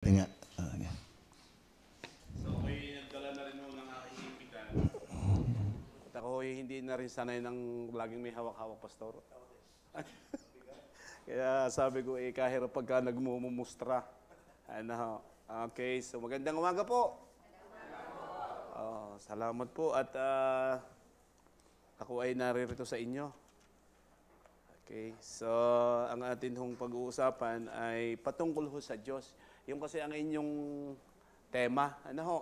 Nga. So, ako'y nagdala na rin mo ng aking impitan. At ako'y hindi na rin sanay ng laging may hawak-hawak, Pastor. Kaya sabi ko, kahirap pagka nagmumumustra. Ano, okay, so magandang umaga po. Salamat po at ako ay naririto sa inyo. Okay, so ang atin hong pag-uusapan ay patungkol ho sa Diyos. Yung kasi ang inyong tema, ano ho?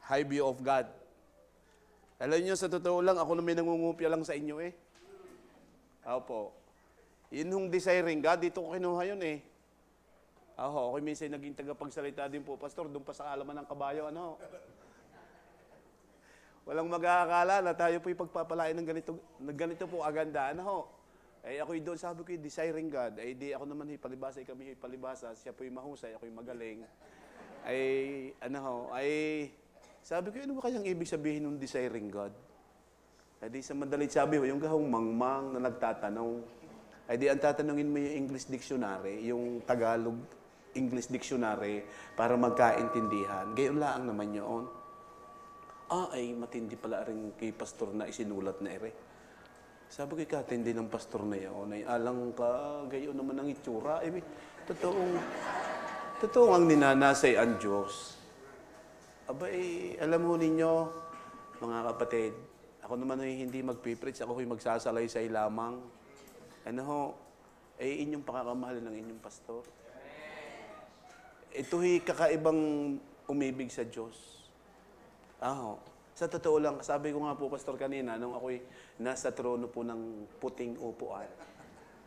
High view of God. Alam niyo, sa totoo lang, ako na may nangungupya lang sa inyo eh. Opo. Yun hong desiring God, dito ko kinuha yun eh. Ako minsan naging tagapagsalita din po, Pastor, doon pa sa alaman ng kabayo, ano? Walang mag-aakala na tayo po'y pagpapalain ng ganito po aganda, ano? Ako'y doon, sabi ko, desiring God. Di ako naman palibasa, kami palibasa. Siya po'y mahusay, ako'y magaling. Sabi ko, ano ba kayang ibig sabihin ng desiring God? Di sa madalit sabi ko, yung gahong mangmang na nagtatanong. Di ang tatanungin mo yung English Dictionary, yung Tagalog English Dictionary, para magkaintindihan. Gayon lang naman yun. Matindi pala rin kay pastor na isinulat na ere. Sabi ko, katindi ng pastor na yun, ay alang ka, gayon naman ang itsura. Totoong ang ninanasay ang Diyos. Alam mo ninyo, mga kapatid, ako naman ay hindi magpipreach, ako ay magsasalaysay lamang. Inyong pakakamahalin ng inyong pastor. Ito'y kakaibang umibig sa Diyos. Sa totoo lang, sabi ko nga po, Pastor, kanina, nung ako'y nasa trono po ng puting upuan.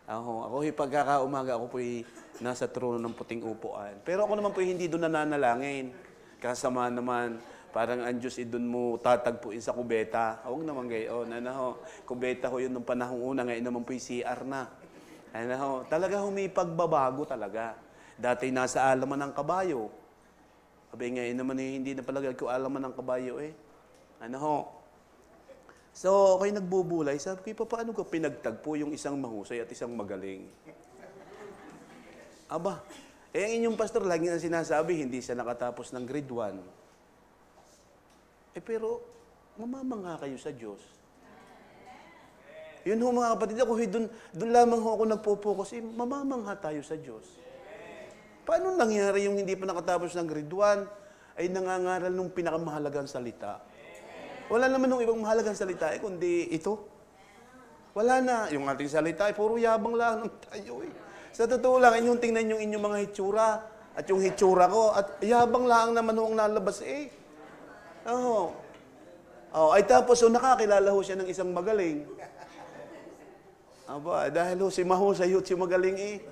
Ako'y pagkakaumaga, ako po'y nasa trono ng puting upuan. Pero ako naman po'y hindi doon nananalangin. Kasama naman, parang ang Diyos doon mo tatagpuin sa kubeta. Huwag naman gayon. Kubeta ho yun nung panahong una, ngayon naman po'y CR na. Talaga may pagbabago talaga. Dati nasa alaman ng kabayo. Ngayon naman hindi na palagay ko alaman ng kabayo eh. So, ako'y nagbubulay. Sabi ko, paano ko pinagtagpo yung isang mahusay at isang magaling? Ang inyong pastor, lagi na sinasabi, hindi siya nakatapos ng grade 1. Pero, mamamangha kayo sa Diyos. Yun ho mga kapatid, ako doon lamang ho ako nagpo-focus, mamamangha tayo sa Diyos. Paano nangyari yung hindi pa nakatapos ng grade 1 ay nangangaral ng pinakamahalagang salita? Wala naman nung ibang mahalagang salita kundi ito. Wala na. Yung ating salita puro yabang lang ng tayo eh. Sa totoo lang, inyong tingnan yung inyong mga hitsura at yung hitsura ko at yabang lang naman ang nalabas eh. Tapos nakakilala ho siya ng isang magaling. Dahil si mahusay ho si magaling eh.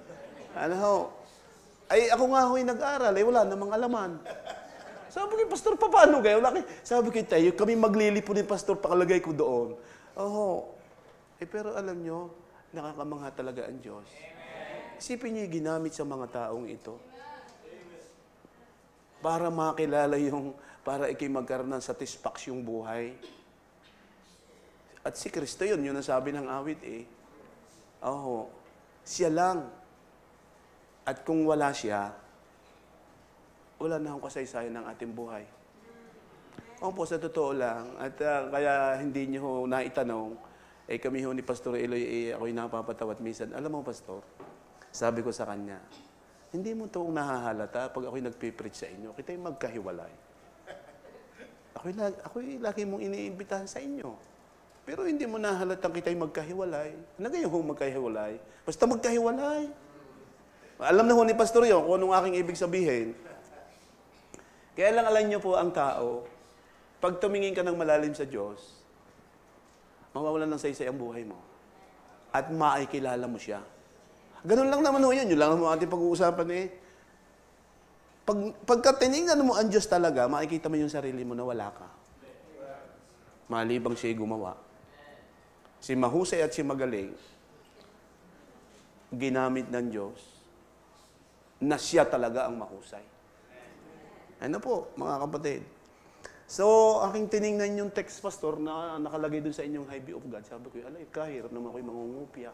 Ako nga ho'y nag-aral, wala namang alaman. Sabi ko, Pastor, paano kayo? Sabi ko, tayo, kami maglilipo ni Pastor, pakalagay ko doon. Pero alam nyo, nakakamangha talaga ang Diyos. Isipin nyo yung ginamit sa mga taong ito. Para makilala para ikay magkaroon ng satisfaksyong buhay. At si Kristo yun ang sabi ng awit eh. Siya lang. At kung wala siya, wala na akong kasaysayan ng ating buhay. Sa totoo lang. At kaya hindi niyo naitanong, kami ho ni Pastor Eloy, ako'y napapatawat minsan. Alam mo, Pastor, sabi ko sa kanya, hindi mo itong nahahalata pag ako'y nagpipreach sa inyo, kita'y magkahiwalay. Ako'y lagi mong iniimbitahan sa inyo. Pero hindi mo nahalatang kita'y magkahiwalay. Ano kayo magkahiwalay? Basta magkahiwalay. Alam na ho ni Pastor yun kung anong aking ibig sabihin. Kaya lang alam niyo po ang tao, pag tumingin ka ng malalim sa Diyos, mawawalan ng saysay ang buhay mo. At maikilala mo siya. Ganun lang naman ho yun. Yun lang mo ating pag-uusapan eh. Pagka tinignan mo ang Diyos talaga, makikita mo yung sarili mo na wala ka. Malibang siya'y gumawa. Si mahusay at si magaling, ginamit ng Diyos, na siya talaga ang mahusay. Mga kapatid. So, aking tiningnan yung text, Pastor, na nakalagay dun sa inyong high view of God. Sabi ko, kahirap naman ako'y mangungupya.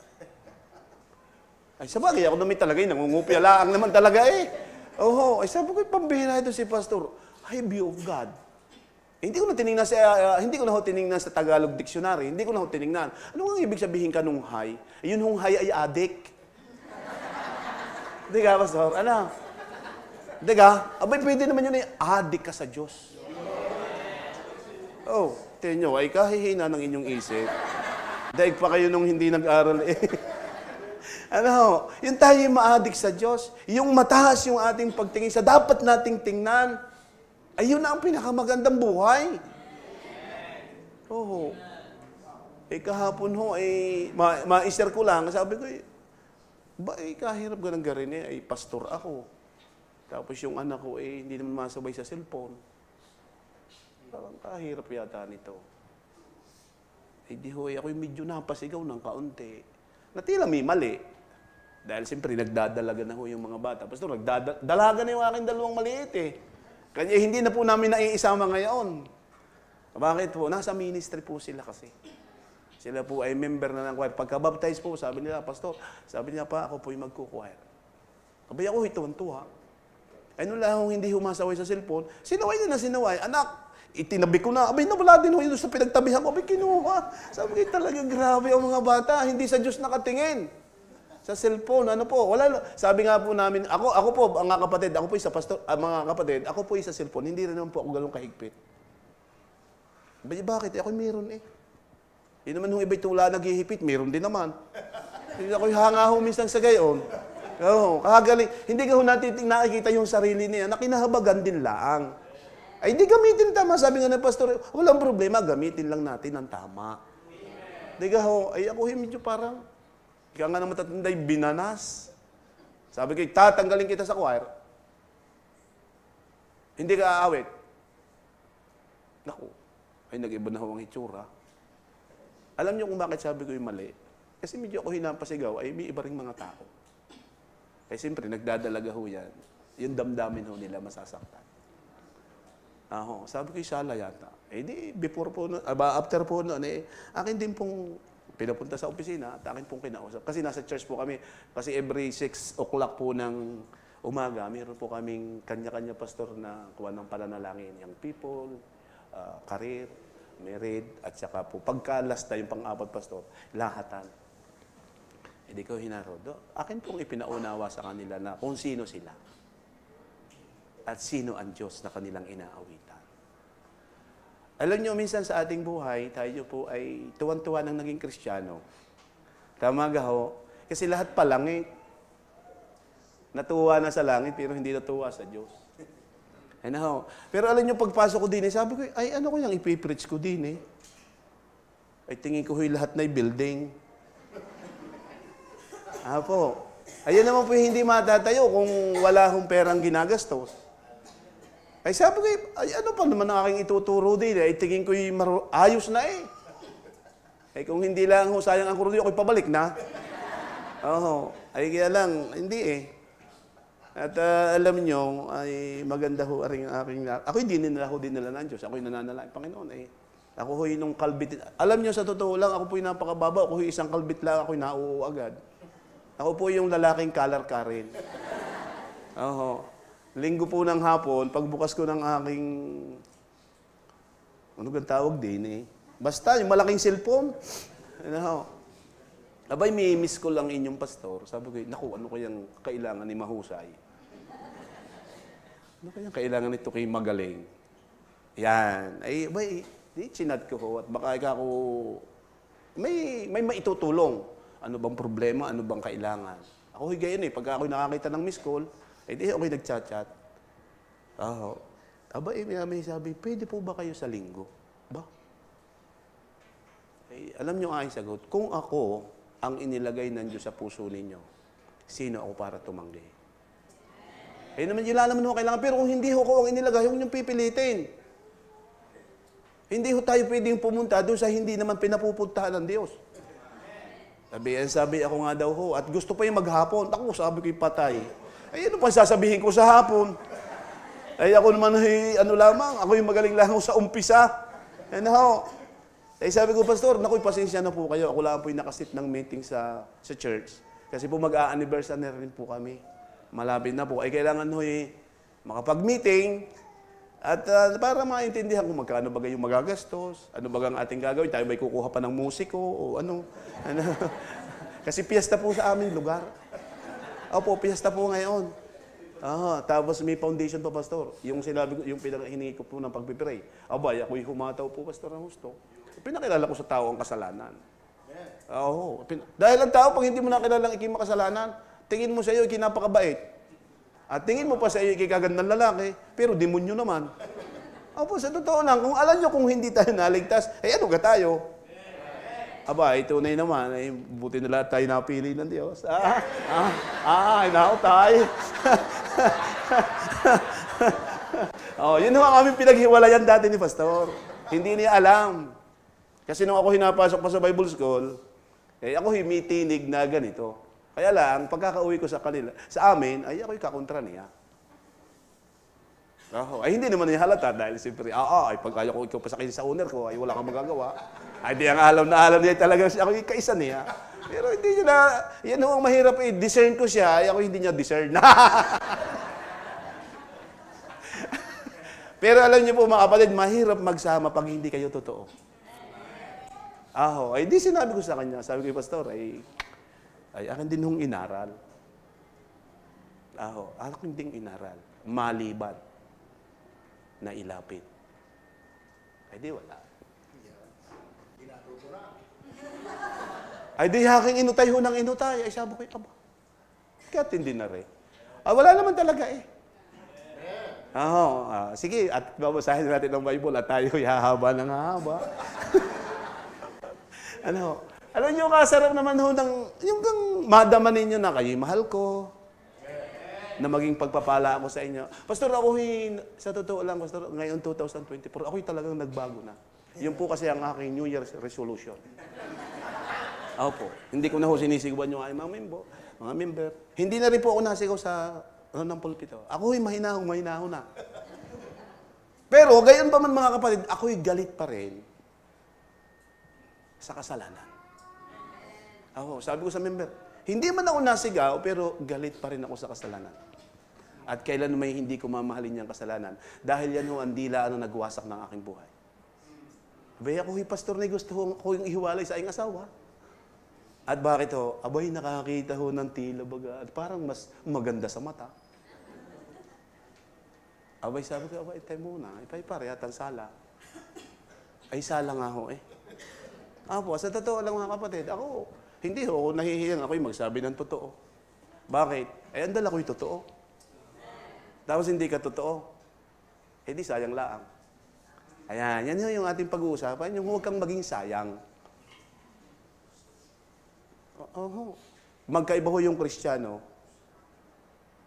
Sabagay, ako naman talaga nangungupya lang naman talaga eh. Oho, ay sabi ko, pambihira ito si Pastor. High view of God. Hindi ko na tiningnan sa Tagalog dictionary. Hindi ko na tiningnan. Ano nga ibig sabihin ka nung high? Yun hong high ay addict. Hindi ka, Pastor? Ano? Hindi ka? Abay, pwede naman yun ay addict ka sa Diyos. Oh, tingnan nyo, ay kahihina ng inyong isip. Daig pa kayo nung hindi nag-aral eh. Ano, yung tayo yung ma-addict sa Diyos, yung mataas yung ating pagtingin sa dapat nating tingnan, ayun na ang pinakamagandang buhay. Oo. Kahapon ho, ma-share ko lang, sabi ko, kahirap ganang garin pastor ako. Tapos yung anak ko, hindi naman masabay sa cellphone. Parang kahirap yata nito. Di ho, ako'y medyo napasigaw ng kaunti. Natila may mali. Dahil siyempre, nagdadalaga na ho yung mga bata. Pastor, nagdadalaga na yung aking dalawang maliit Kanya hindi na po namin naiisama ngayon. Bakit po? Nasa ministry po sila kasi. Sila po ay member na ng choir. Pagka-baptize po, sabi nila, Pastor, sabi niya pa, ako po yung magkukuhair. Abay ako, tuwan-tuwa. Ano lang hindi humasaway sa cellphone, sinaway niya na sinaway. Anak, itinabi ko na. Abay, nawala din ho yun sa pinagtabihan ko. Abay, kinuha. Sabi ko, talaga grabe ang mga bata. Hindi sa Diyos nakatingin. Sa cellphone, ano po, wala. Sabi nga po namin, ako po, mga kapatid, ako po sa pastor, mga kapatid, ako po sa cellphone, hindi rin naman po ako ganun kahigpit. Bakit? Ako meron Hindi naman yung iba'y tula naghihipit, meron din naman. Hindi ako'y hanga ho minsan sa gayon. Oo, kakagaling. Hindi ka ho natin nakikita yung sarili niya, na kinahabagan din lang. Ay, hindi gamitin tama. Sabi nga ng pastor, walang problema, gamitin lang natin ang tama. Hindi ka ho, ay ako medyo parang, kaya nga naman tatanday, binanas. Sabi ko, tatanggalin kita sa choir. Hindi ka aawit. Naku, ay nag-iba na ho ang itsura. Alam niyo kung bakit sabi ko yung mali? Kasi medyo ako hinapasigaw, ay may iba ring mga tao. Kaya siyempre, nagdadalaga ho yan. Yung damdamin ho nila masasaktan. Sabi ko, sala yata. Before po, after po noon, akin din pong pinapunta sa opisina at akin pong kinausap. Kasi nasa church po kami. Kasi every 6 o'clock po ng umaga, mayroon po kaming kanya-kanya pastor na kuha ng pananalangin. Young people, career, married, at saka po, pagka-last na yung pang-apat pastor, lahatan. Hindi ko hinarodo. Akin pong ipinaunawa sa kanila na kung sino sila. At sino ang Diyos na kanilang inaawitan. Alam nyo, minsan sa ating buhay, tayo po ay tuwan-tuwa ng naging Kristiyano. Tama ga ho? Kasi lahat pa lang natuwa na sa langit, pero hindi natuwa sa Diyos. Ano? Pero alam nyo, pagpasok ko din, sabi ko, ay ano ko yung ipipreach ko din Ay tingin ko lahat na building. Po. Ayun naman po hindi matatayo kung wala akong perang ginagastos. Ay sabi ko, ay ano pa naman ang aking ituturo din ay tingin ko ayos na Ay kung hindi lang sayang ang kurdo, ako'y pabalik na. Ay kaya lang, hindi At alam nyo, ay maganda ho rin ang aking ako hindi dinala ng Diyos. Ako'y nananalangin, Panginoon ako ho'y nung kalbit. Alam nyo, sa totoo lang, ako po'y napakababa. Ako ho'y isang kalbit lang, ako'y nauuo agad. Ako po yung lalaking color ka rin. Linggo po ng hapon, pagbukas ko ng aking, ano bang tawag din Basta, yung malaking cellphone. Abay, may miss ko lang inyong pastor. Sabi ko, naku, ano kayang kailangan ni mahusay? Ano kayang kailangan nito kay magaling? Yan. Ay, chinat ko ho. At baka ako, may maitutulong. Ano bang problema? Ano bang kailangan? Ako gayon pagka ako'y nakakita ng miss call, ako'y nag-chat-chat. May sabi, pwede po ba kayo sa linggo? Alam nyo ang aking sagot, kung ako ang inilagay ng Diyos sa puso ninyo, sino ako para tumanggi? Naman yun naman ho kailangan, pero kung hindi ho ko ang inilagay, huwag niyong pipilitin. Hindi ho tayo pwedeng pumunta doon sa hindi naman pinapupuntahan ng Diyos. Sabi ako nga daw ho, at gusto pa yung maghapon. Ako, sabi ko yung patay. Ay, ano pa sasabihin ko sa hapon? Ay, ako naman, lamang, ako yung magaling lang sa umpisa. Ay, sabi ko, Pastor, naku, pasensya na po kayo. Ako lang po yung nakasit ng meeting sa church. Kasi po mag-a-anniversary na rin po kami. malapit na po, ay kailangan ho'y makapag-meeting at para maintindihan kung magkano ba yung magagastos, ano ba ang ating gagawin, tayo ba'y kukuha pa ng musiko o ano. Kasi piyesta po sa aming lugar. Opo, piyesta po ngayon. Tapos may foundation pa, Pastor. Yung sinabi ko, yung hinihingi ko po ng pagpipray. Abay, ako'y humataw po, Pastor, ng husto. Pinakilala ko sa tao ang kasalanan. Dahil ang tao, pag hindi mo nakilalang ikimakasalanan, tingin mo sa iyo, ikinapakabait. At tingin mo pa sa iyo, ikikagandang lalaki, pero demonyo naman. Opo, sa totoo lang, kung alam nyo kung hindi tayo naligtas, ano ka tayo? Aba, tunay naman, buti na lahat tayo napili ng Diyos. Inaw tayo. Yun ang aming pinaghiwalayan dati ni Pastor. Hindi niya alam. Kasi nung ako hinapasok pa sa Bible School, ako humitinig na ganito. Kaya lang, pagkakauwi ko sa kanila, sa amin, ay ako'y kakontra niya. Ay hindi naman niya halata dahil siyempre, pag ayaw ko ikaw pasakin sa owner ko, ay wala kang magagawa. Ay di ang alam niya talaga siya, ako kaisa niya. Pero hindi niya na, yan ang mahirap discern ko siya, ay ako hindi niya discern. Pero alam niyo po mga kapatid, mahirap magsama pag hindi kayo totoo. Ay di sinabi ko sa kanya, sabi ko, Pastor, ay akin din hong inaral. Akin din inaral. Maliban na ilapit. Ay di wala. Ay di haking inutay ho ng inutay. Ay sabi ko, kaya hindi na rin. Wala naman talaga sige, at babasahin natin ng Bible at tayo hahaba ng hahaba. Alam niyo, kasarap naman ho yung madama ninyo na kayo, mahal ko, na maging pagpapala ako sa inyo. Pastor, sa totoo lang, Pastor, ngayon 2024, ako'y talagang nagbago na. Yun po kasi ang aking New Year's resolution. Opo, hindi ko na ho sinisigawan yung aking mga member. Hindi na rin po ako nasigaw sa ng pulpito. Ako'y mahinahong na. Pero, gayon pa man mga kapatid, ako'y galit pa rin sa kasalanan. Sabi ko sa member, hindi man ako nasigaw, pero galit pa rin ako sa kasalanan. At kailan may hindi ko mamahalin yung kasalanan? Dahil yan ho ang dila nagwasak ng aking buhay. Ako'y pastor na gusto ko yung ihiwalay sa aking asawa. At bakit ho? Nakakita ho ng tila baga. At parang mas maganda sa mata. Sabi ko, tayo muna. Pare, yatang sala. Ay, sala nga ho sa totoo lang mga kapatid, hindi ho, nahihiyang ako'y magsabi ng totoo. Bakit? Ang dala ko'y totoo. Tapos hindi ka totoo. Di sayang laang. Ayan, yan yung ating pag-uusapan, yung huwag kang maging sayang. Magkaiba ho yung Kristiyano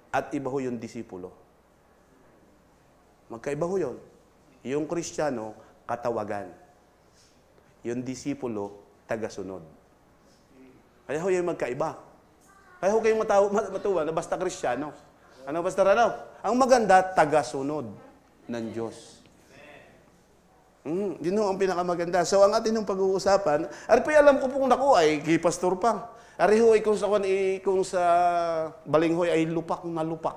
at iba ho yung disipulo. Magkaiba ho yun. Yung Kristiyano, katawagan. Yung disipulo, tagasunod. Kaya ho yung magkaiba. Kaya ho kayong matuwa na basta Kristiyano. Pastor, ang maganda, tagasunod ng Diyos. Yun ang pinakamaganda. So, ang atin yung pag-uusapan, alam ko pong naku ay kay Pastor pa. Arihoy kung sa balinghoy ay lupak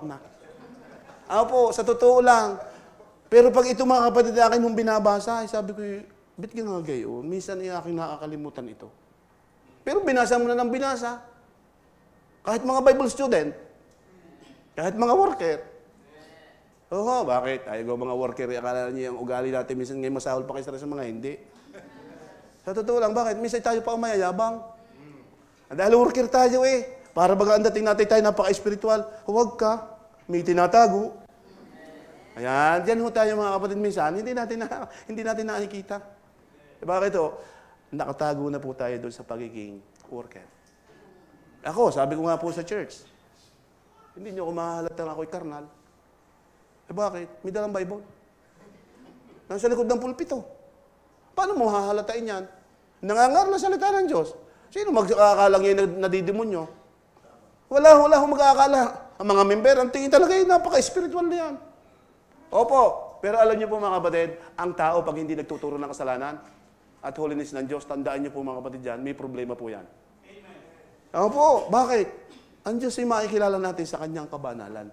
na. Sa totoo lang. Pero pag ito mga kapatid akin nung binabasa, sabi ko, ba't ginagayon? Minsan aking nakakalimutan ito. Pero binasa mo na ng binasa. Kahit mga Bible student, kahit mga worker. Bakit? Ayaw mga worker, akala niyo yung ugali natin, minsan ngayon masahol pa kayo sa mga hindi. Sa totoo lang, bakit? Minsan tayo pa mayayabang. Dahil worker tayo Para baga ang dating natin tayo napaka-espiritual, huwag ka, may tinatago. Ayan, diyan ho tayo mga kapatid minsan, hindi natin nakikita. Bakit nakatago na po tayo doon sa pagiging worker. Sabi ko nga po sa church, hindi niyo ako mahalatang ako'y karnal. Bakit? May dalang Bible. Nasa likod ng pulpito. Paano mo hahalatain yan? Nangangaral na salita ng Diyos. Sino mag-aakalang yan nadidemonyo? Wala akong mag-aakala. Ang mga member, ang tingin talaga napaka-spiritual na yan. Opo, pero alam niyo po mga kapatid, ang tao pag hindi nagtuturo ng kasalanan at holiness ng Diyos, tandaan niyo po mga kapatid dyan, may problema po yan. Opo, bakit? Ang Diyos ay makikilala natin sa kanyang kabanalan.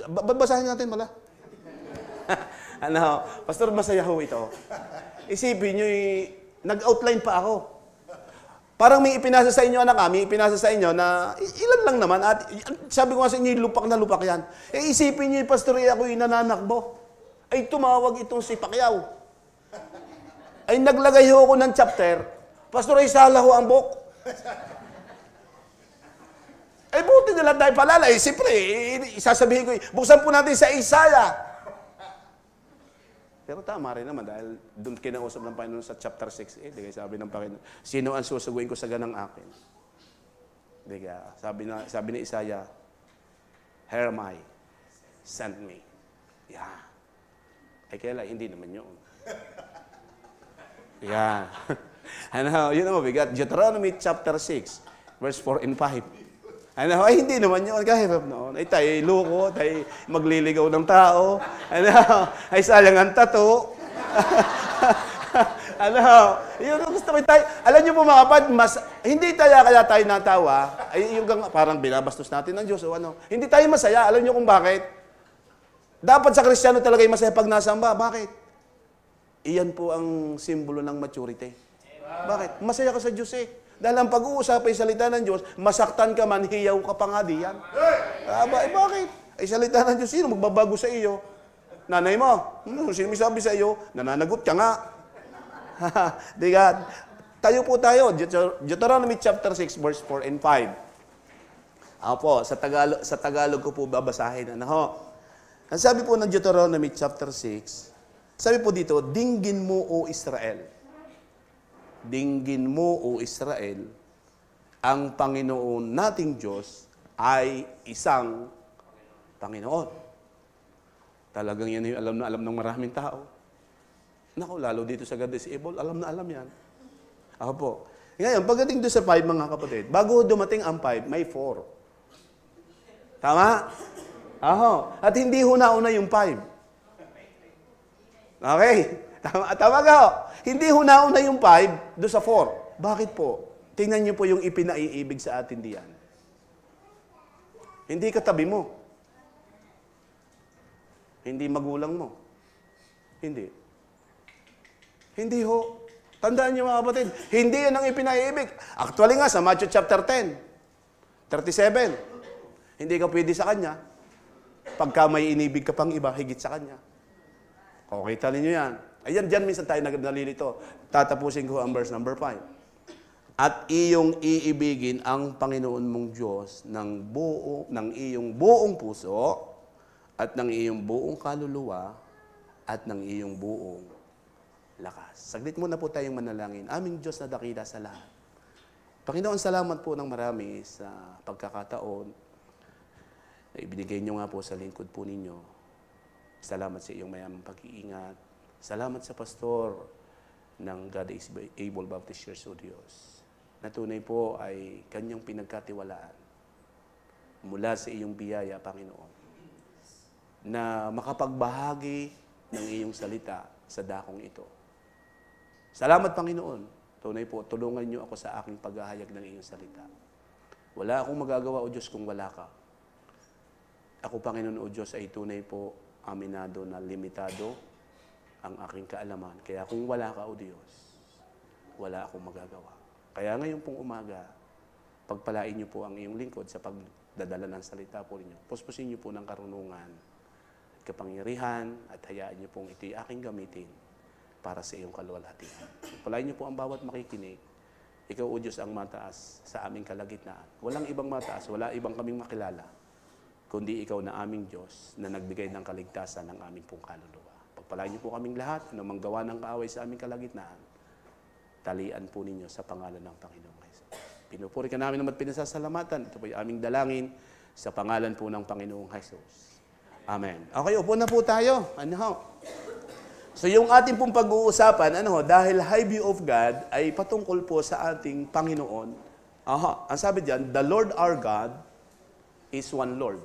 Babasahin natin mala. Ano, Pastor, masaya ho ito. Isipin nyo, nag-outline pa ako. Parang may ipinasa sa inyo, anak kami, ipinasa sa inyo na ilan lang naman. At sabi ko nga sa inyo, lupak na lupak yan. Isipin nyo, Pastor, ako'y nananakbo. Ay tumawag itong si Pacquiao. Ay naglagay ho ako ng chapter. Pastor, ay sala ho ang book. Ay buti na lang tayo palala. Siyempre, isasabihin ko, buksan po natin sa Isaiah. Pero tama rin naman dahil doon kinausap ng Panginoon sa chapter 6. Di sabi ng Panginoon, sino ang susuguin ko sa ganang akin? Di sabi ni Isaiah, here am I, send me. Yeah. Ay kaya hindi naman yun. Yeah. Ano, yun ang mabigat. Deuteronomy chapter 6, verse 4 and 5. Ano, ay hindi naman yun. Kahirap noon. Ay tayo luko, tayo magliligaw ng tao. Ano, ay sayang ang tato. Ano, yun gusto ko tayo. Alam niyo po mga kapatid, hindi kaya tayo natawa. Ay yung parang binabastos natin ng Diyos o ano. Hindi tayo masaya. Alam niyo kung bakit? Dapat sa Kristiyano talaga yung masaya pag nasamba. Bakit? Iyan po ang simbolo ng maturity. Bakit? Masaya ka sa Diyos eh. Dahil ang pag-uusap ay salita ng Diyos, masaktan ka man, hiyaw ka pa nga diyan. Bakit? Ay salita ng Diyos, sino magbabago sa iyo? Nanay mo. Sino may sabi sa iyo? Nananagot ka nga. Diga, tayo po tayo. Deuteronomy chapter 6, verse 4 and 5. Apo, sa Tagalog ko po babasahin. Ang sabi po ng Deuteronomy chapter 6, sabi po dito, dinggin mo o Israel. Dinggin mo, o Israel, ang Panginoon nating Diyos ay isang Panginoon. Talagang yan yung alam na alam ng maraming tao. Naku, lalo dito sa God is able, alam na alam yan. Ako po. Ngayon, pagdating doon sa 5, mga kapatid, bago dumating ang 5, may 4. Tama? At hindi ho nauna yung 5. Okay? Tama ka ho. Hindi ho nauna yung 5 doon sa 4. Bakit po? Tingnan niyo po yung ipinaiibig sa atin diyan. Hindi katabi mo. Hindi magulang mo. Hindi. Hindi ho. Tandaan niyo mga kapatid, hindi yan ang ipinaiibig. Actually nga, sa Matthew chapter 10, 37, hindi ka pwede sa kanya. Pagka may inibig ka pang iba, higit sa kanya. Okay, tali niyo yan. Ayan, dyan minsan tayo nalilito. Tatapusin ko ang verse number 5. At iyong iibigin ang Panginoon mong Diyos ng iyong buong puso at ng iyong buong kaluluwa at ng iyong buong lakas. Saglit muna po tayong manalangin. Aming Diyos na dakila sa lahat. Panginoon, salamat po ng marami sa pagkakataon na ibinigay niyo nga po sa lingkod po ninyo. Salamat sa iyong mayamang pag-iingat. Salamat sa pastor ng God is Able Baptist Church o Diyos. Na tunay po ay kanyang pinagkatiwalaan mula sa iyong biyaya, Panginoon, na makapagbahagi ng iyong salita sa dakong ito. Salamat, Panginoon. Tunay po, tulungan niyo ako sa aking paghahayag ng iyong salita. Wala akong magagawa, O Diyos, kung wala ka. Ako, Panginoon, O Diyos, ay tunay po aminado na limitado ang aking kaalaman. Kaya kung wala ka, O Diyos, wala akong magagawa. Kaya ngayon pong umaga, pagpalain niyo po ang iyong lingkod sa pagdadala ng salita po ninyo. Puspusin niyo po ng karunungan, kapangyarihan, at hayaan niyo pong ito'y aking gamitin para sa iyong kaluwalhatian. Pagpalain niyo po ang bawat makikinig. Ikaw, O Diyos, ang mataas sa aming kalagitnaan. Walang ibang mataas, wala ibang kaming makilala, kundi ikaw na aming Diyos na nagbigay ng kaligtasan ng aming pong kaluluwa. Pagpalain niyo po kaming lahat, anumang gawa ng kaaway sa aming kalagitnaan, talian po ninyo sa pangalan ng Panginoong Hesus. Pinupuri ka namin naman pinasasalamatan. Ito po yung aming dalangin sa pangalan po ng Panginoong Hesus. Amen. Okay, upo na po tayo. So yung ating pong pag-uusapan, dahil high view of God ay patungkol po sa ating Panginoon. Ang sabi diyan, the Lord our God is one Lord.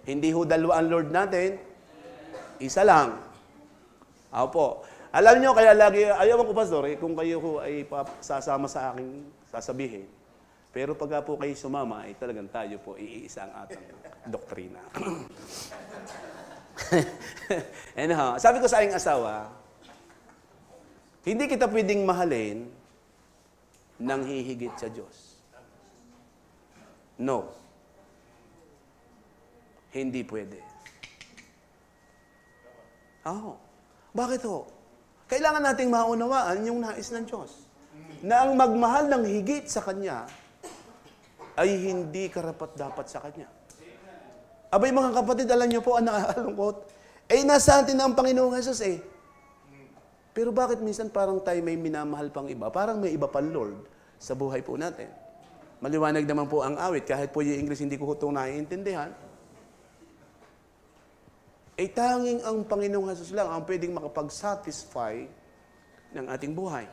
Hindi ho dalawa ang Lord natin, isa lang. Opo. Alam nyo, kaya lagi, ayaw ko, Pastor, kung kayo ho ay sasama sa aking sasabihin, Pero pagka po kayo sumama, ay talagang tayo po iisa ang atang doktrina. Anyhow, sabi ko sa aking asawa, hindi kita pwedeng mahalin nang hihigit sa Diyos. No. Hindi pwede. Bakit ho? Kailangan nating maunawaan yung nais ng Diyos. Na ang magmahal ng higit sa Kanya ay hindi karapat-dapat sa Kanya. Abay mga kapatid, alam niyo po ang nakakalungkot. Nasa atin na ang Panginoong Jesus Pero bakit minsan parang tayo may minamahal pang iba? Parang may iba pang Lord sa buhay po natin. Maliwanag naman po ang awit, kahit po yung English hindi ko itong naiintindihan. Tanging ang Panginoong Jesus lang ang pwedeng makapag-satisfy ng ating buhay.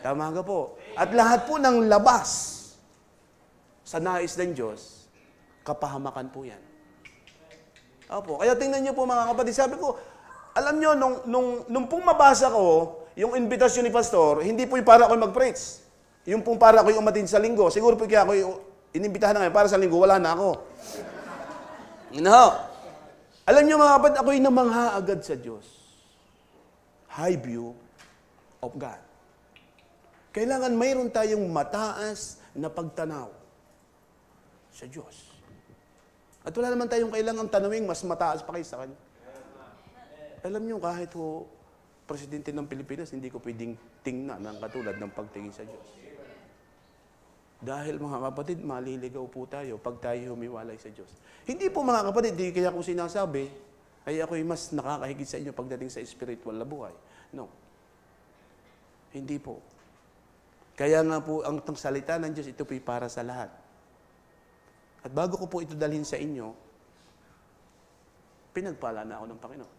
Tama nga po. At lahat po ng labas sa nais ng Diyos, kapahamakan po yan. Opo. Kaya tingnan niyo po mga kapatid, sabi ko, alam niyo, nung pong mabasa ko, yung invitasyon ni Pastor, hindi po yung para ako mag-preach. Yung pong para ako yung umatin sa linggo. Siguro po kaya ako yung inimbitahan na ngayon, para sa linggo, wala na ako. Alam niyo mga kapatid, ako'y namangha agad sa Diyos. High view of God. Kailangan mayroon tayong mataas na pagtanaw sa Diyos. At wala naman tayong kailangang tanawing mas mataas pa kaysa Kanya. Alam niyo, kahit ho, Presidente ng Pilipinas, hindi ko pwedeng tingnan ng katulad ng pagtingin sa Diyos. Dahil mga kapatid, maliligaw po tayo pag tayo humiwalay sa Diyos. Hindi po mga kapatid, di kaya kung sinasabi, ay ako'y mas nakakahigit sa inyo pagdating sa spiritual na buhay. No. Hindi po. Kaya nga po, ang salita ng Diyos, ito po'y para sa lahat. At bago ko po ito dalhin sa inyo, pinagpala na ako ng Panginoon.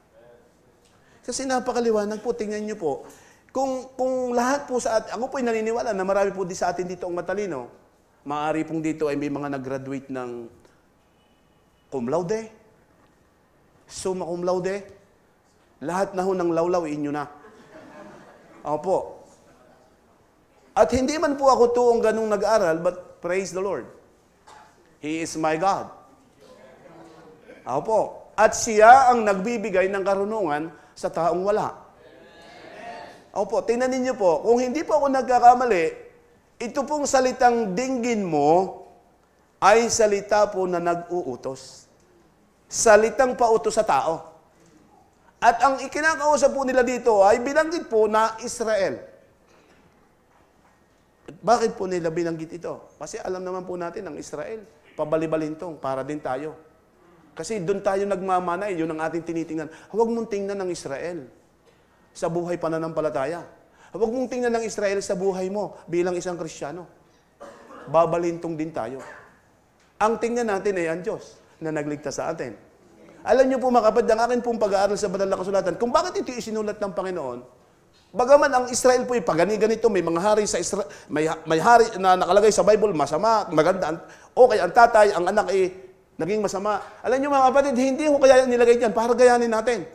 Kasi napakaliwanag po, tingnan niyo po, kung lahat po sa atin, ako po'y naniniwala na marami po sa atin dito ang matalino, maaari pong dito ay may mga nag-graduate ng cum laude, summa cum laude, lahat na ho ng lawlaw, inyo na. Opo. At hindi man po ako tuong ganung nag-aral, but praise the Lord. He is my God. Opo. At siya ang nagbibigay ng karunungan sa taong wala. Opo, tingnan ninyo po, kung hindi po ako nagkakamali, ito pong salitang dinggin mo ay salita po na nag-uutos. Salitang pautos sa tao. At ang ikinakausap po nila dito ay binanggit po na Israel. Bakit po nila binanggit ito? Kasi alam naman po natin ang Israel, pabali-balintong, para din tayo. Kasi doon tayo nagmamanay, yun ang ating tinitingnan. Huwag mong tingnan ng Israel sa buhay pananampalataya. Huwag mong tingnan ng Israel sa buhay mo bilang isang Kristiyano. Babalintong din tayo. Ang tingnan natin ay ang Diyos na nagligtas sa atin. Alam niyo po mga kapatid, ang akin pong pag-aaral sa banal na kasulatan, kung bakit ito isinulat ng Panginoon, bagaman ang Israel po ay pagani-ganito, may mga hari sa Israel, may hari na nakalagay sa Bible, masama, maganda, o kaya ang tatay, ang anak ay naging masama. Alam niyo mga kapatid, hindi ko kaya nilagay dyan para gayanin natin.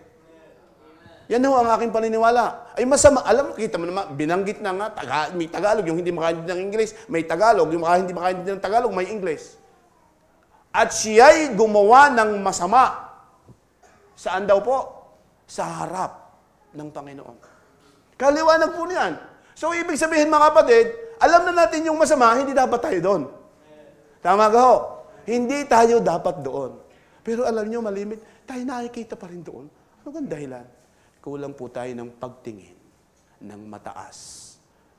Yan ho ang aking paniniwala. Ay masama, alam mo, kita mo naman, binanggit na nga, may Tagalog, yung hindi makaintindi ng English, may Tagalog, yung hindi makaintindi ng Tagalog, may English. At siya'y gumawa ng masama. Saan daw po? Sa harap ng Panginoon. Kaliwanag po niyan. So, ibig sabihin mga kapatid, alam na natin yung masama, hindi dapat tayo doon. Tama ka ho? Hindi tayo dapat doon. Pero alam nyo, malimit, tayo nakikita pa rin doon. Ano ang dahilan? Kulang po tayo ng pagtingin ng mataas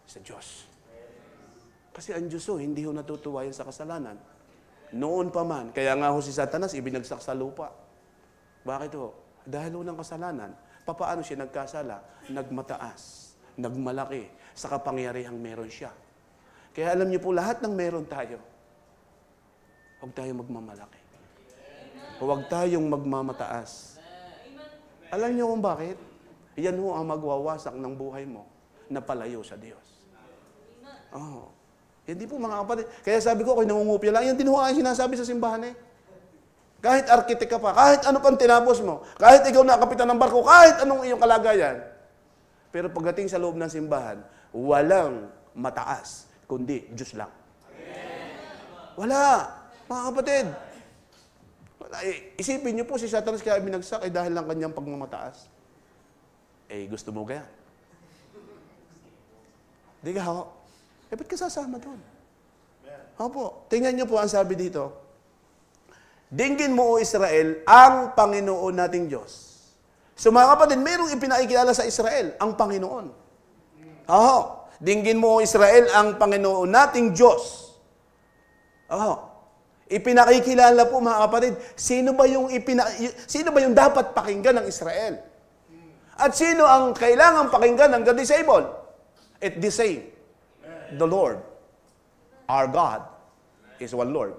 sa Diyos. Kasi ang Diyos ho, hindi ho natutuwa yan sa kasalanan. Noon pa man, kaya nga ho si Satanas, ibinagsak sa lupa. Bakit ho? Dahil ho ng kasalanan, papaano siya nagkasala? Nagmataas, nagmalaki, sa kapangyarihang meron siya. Kaya alam niyo po, lahat ng meron tayo, huwag tayong magmamalaki. Huwag tayong magmamataas. Alam niyo kung bakit? Yan ho ang magwawasak ng buhay mo na palayo sa Diyos. Oh. Hindi po mga kapatid. Kaya sabi ko, ako'y nangungupya lang. Yan din ho ang sinasabi sa simbahan eh. Kahit arkitek ka pa, kahit ano pang tinapos mo, kahit ikaw na kapitan ng barko, kahit anong iyong kalagayan. Pero pagdating sa loob ng simbahan, walang mataas, kundi Diyos lang. Wala. Mga kapatid. Wala. Isipin niyo po si Satanas kaya binagsak dahil lang kanyang pagmamataas. Gusto mo kaya? Di ka ho? Ba't ka sasama doon? Opo. Tingnan niyo po ang sabi dito. Dinggin mo, O Israel, ang Panginoon nating Diyos. So mga kapatid, mayroong ipinakikilala sa Israel, ang Panginoon. Dinggin mo, O Israel, ang Panginoon nating Diyos. Ipinakikilala po mga kapatid, sino ba yung dapat pakinggan ng Israel? At sino ang kailangan pakinggan ng God-disabled? It's the same. The Lord, our God, is one Lord.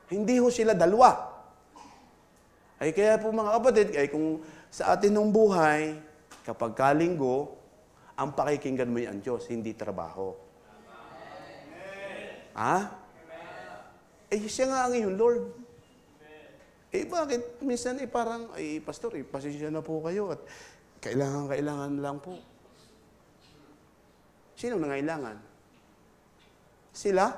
Hindi ho sila dalawa. Kaya po mga kapatid, kung sa atin ng buhay, kapag kalinggo, ang pakikinggan mo yung Diyos, hindi trabaho. Siya nga ang iyong Lord. Bakit? Minsan parang, pastor, pasensya na po kayo at kailangan lang po. Sino nangailangan? Sila?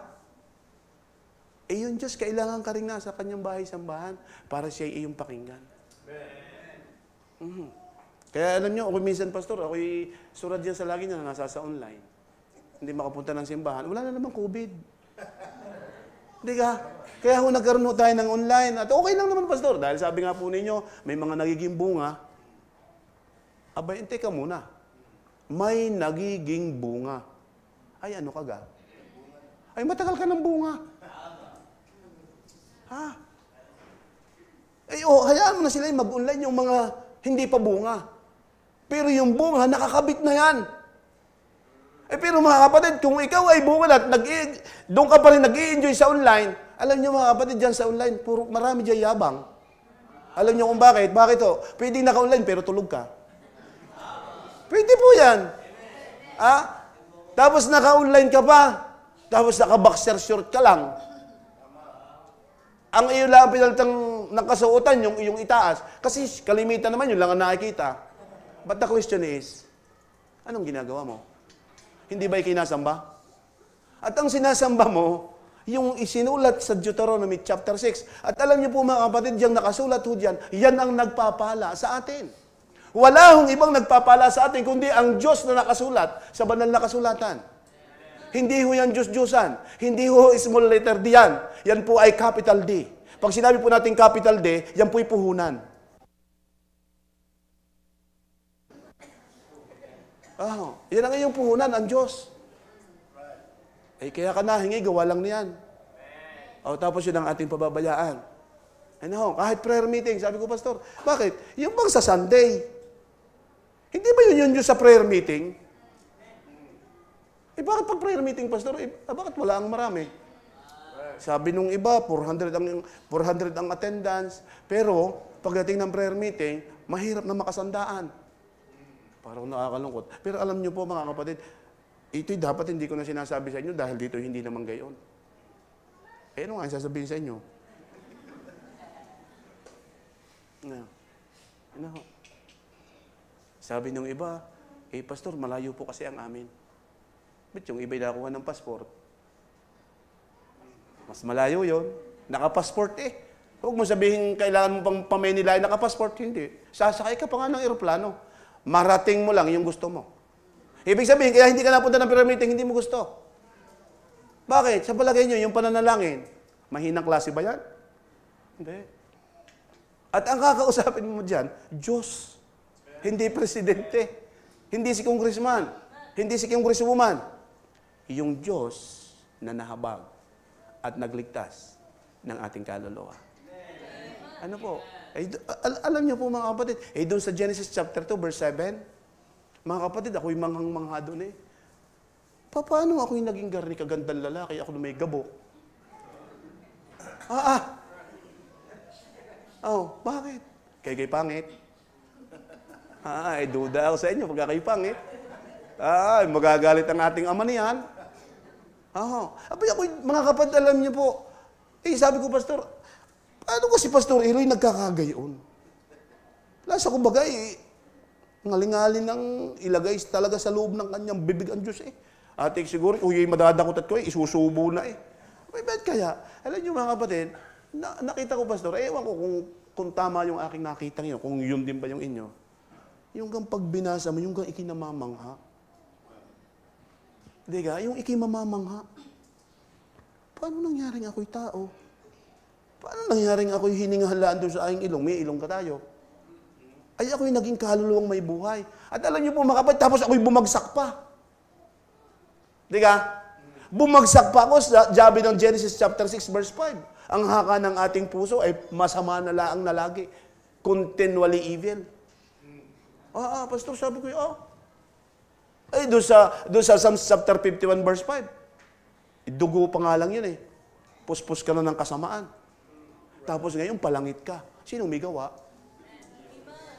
Yung Diyos, kailangan ka rin nasa kanyang bahay-sambahan para siya iyong pakinggan. Kaya alam nyo, ako minsan, pastor, ako'y surat dyan sa lagi na nasa sa online. Hindi makapunta ng simbahan. Wala na naman COVID. Hindi ka? Kaya ho nagkaroon ho tayo ng online. At okay lang naman, pastor. Dahil sabi nga po ninyo, may mga nagiging bunga. Abay, teka muna. May nagiging bunga. Ano ka ga? Matagal ka ng bunga. Hayaan mo na sila mag-online yung mga hindi pa bunga. Pero yung bunga, nakakabit na yan. Pero mga kapatid, kung ikaw ay bunga at doon ka pa rin nag-i-enjoy sa online, alam niyo mga kapatid, dyan sa online, marami dyan yabang. Alam niyo kung bakit? Bakit ho? Pwede naka-online pero tulog ka. Pwede po yan. Tapos naka-online ka pa, tapos naka-boxer short ka lang. Ang iyo lang pinalitang nakasuotan, yung itaas. Kasi kalimitan naman, yun lang ang nakikita. But the question is, anong ginagawa mo? Hindi ba ikinasamba? At ang sinasamba mo, yung isinulat sa Deuteronomy chapter 6. At alam niyo po mga kapatid, yung nakasulat ho dyan, yan ang nagpapala sa atin. Wala hong ibang nagpapala sa atin, kundi ang Diyos na nakasulat sa banal na kasulatan. Hindi ho yan Diyos-Diyosan. Hindi ho small letter D yan. Yan po ay capital D. Pag sinabi po natin capital D, yan po'y puhunan. Yan ang iyong puhunan, ang Diyos. Kaya ka nahingi, gawa lang niyan. Tapos yun ang ating pababayaan. Kahit prayer meeting, sabi ko, pastor, bakit? Yung bang sa Sunday? Hindi ba yun sa prayer meeting? Bakit pag prayer meeting, pastor? Bakit wala ang marami? Sabi nung iba, 400 ang attendance. Pero, pagdating ng prayer meeting, mahirap na makasandaan. Parang nakakalungkot. Pero alam niyo po mga kapatid, ito'y dapat hindi ko na sinasabi sa inyo dahil dito hindi naman gayon. Ano nga ang sasabihin sa inyo? Sabi nung iba, pastor, malayo po kasi ang amin. Ba't yung iba'y nakuha ng passport? Mas malayo yon. Naka-passport Huwag mo sabihin kailangan mo pang pamenilayan naka-passport. Hindi. Sasakay ka pa nga ng eroplano. Marating mo lang yung gusto mo. Ibig sabihin, kaya hindi ka napunta ng prayer meeting, hindi mo gusto. Bakit? Sa palagay nyo, yung pananalangin, mahinang klase ba yan? Hindi. At ang kakausapin mo dyan, Diyos. Hindi presidente. Hindi si congressman. Hindi si congresswoman. Yung Diyos na nahabag at nagligtas ng ating kaluluwa. Ano po? Alam niyo po mga kapatid, doon sa Genesis chapter 2, verse 7, mga kapatid, ako'y manghang-mangha doon Paano ako'y naging garni kagandang lalaki, ako na may gabok? Bakit? Kay pangit. Duda ako sa inyo pagka kayo pangit. Magagalit ang ating ama niyan. Ako'y, mga kapatid, alam niyo po, sabi ko, pastor, paano kasi Pastor Eloy nagkakagayon? Lasa ko bagay, ngalingalin ng ilagay talaga sa loob ng kanyang bibig ang Diyos Atik siguro, kung yung madadakot at ko, isusubo na eh. May bad kaya? Alam niyo mga kapatid, nakita ko, Pastor, ewan ko kung tama yung aking nakita ngayon, kung yun din ba yung inyo. Yung kang pagbinasa mo, yung kang ikinamamangha. Hindi ka? Yung ikimamamangha. Paano nangyaring ako'y tao? Paano nangyaring ako'y hiningahalaan doon sa aking ilong? May ilong ka tayo. Ay ako'y naging kaluluwang may buhay. At alam niyo po mga kapatid, tapos ako'y bumagsak pa. Di ka? Bumagsak pa ako sa sabi ng Genesis chapter 6 verse 5. Ang haka ng ating puso ay masama na laang na lagi. Continually evil. Pastor, sabi ko, Ay, doon sa Psalms chapter 51 verse 5. Dugo pa nga lang yun eh. Puspos ka na ng kasamaan. Tapos ngayon, palangit ka. Sinong may gawa?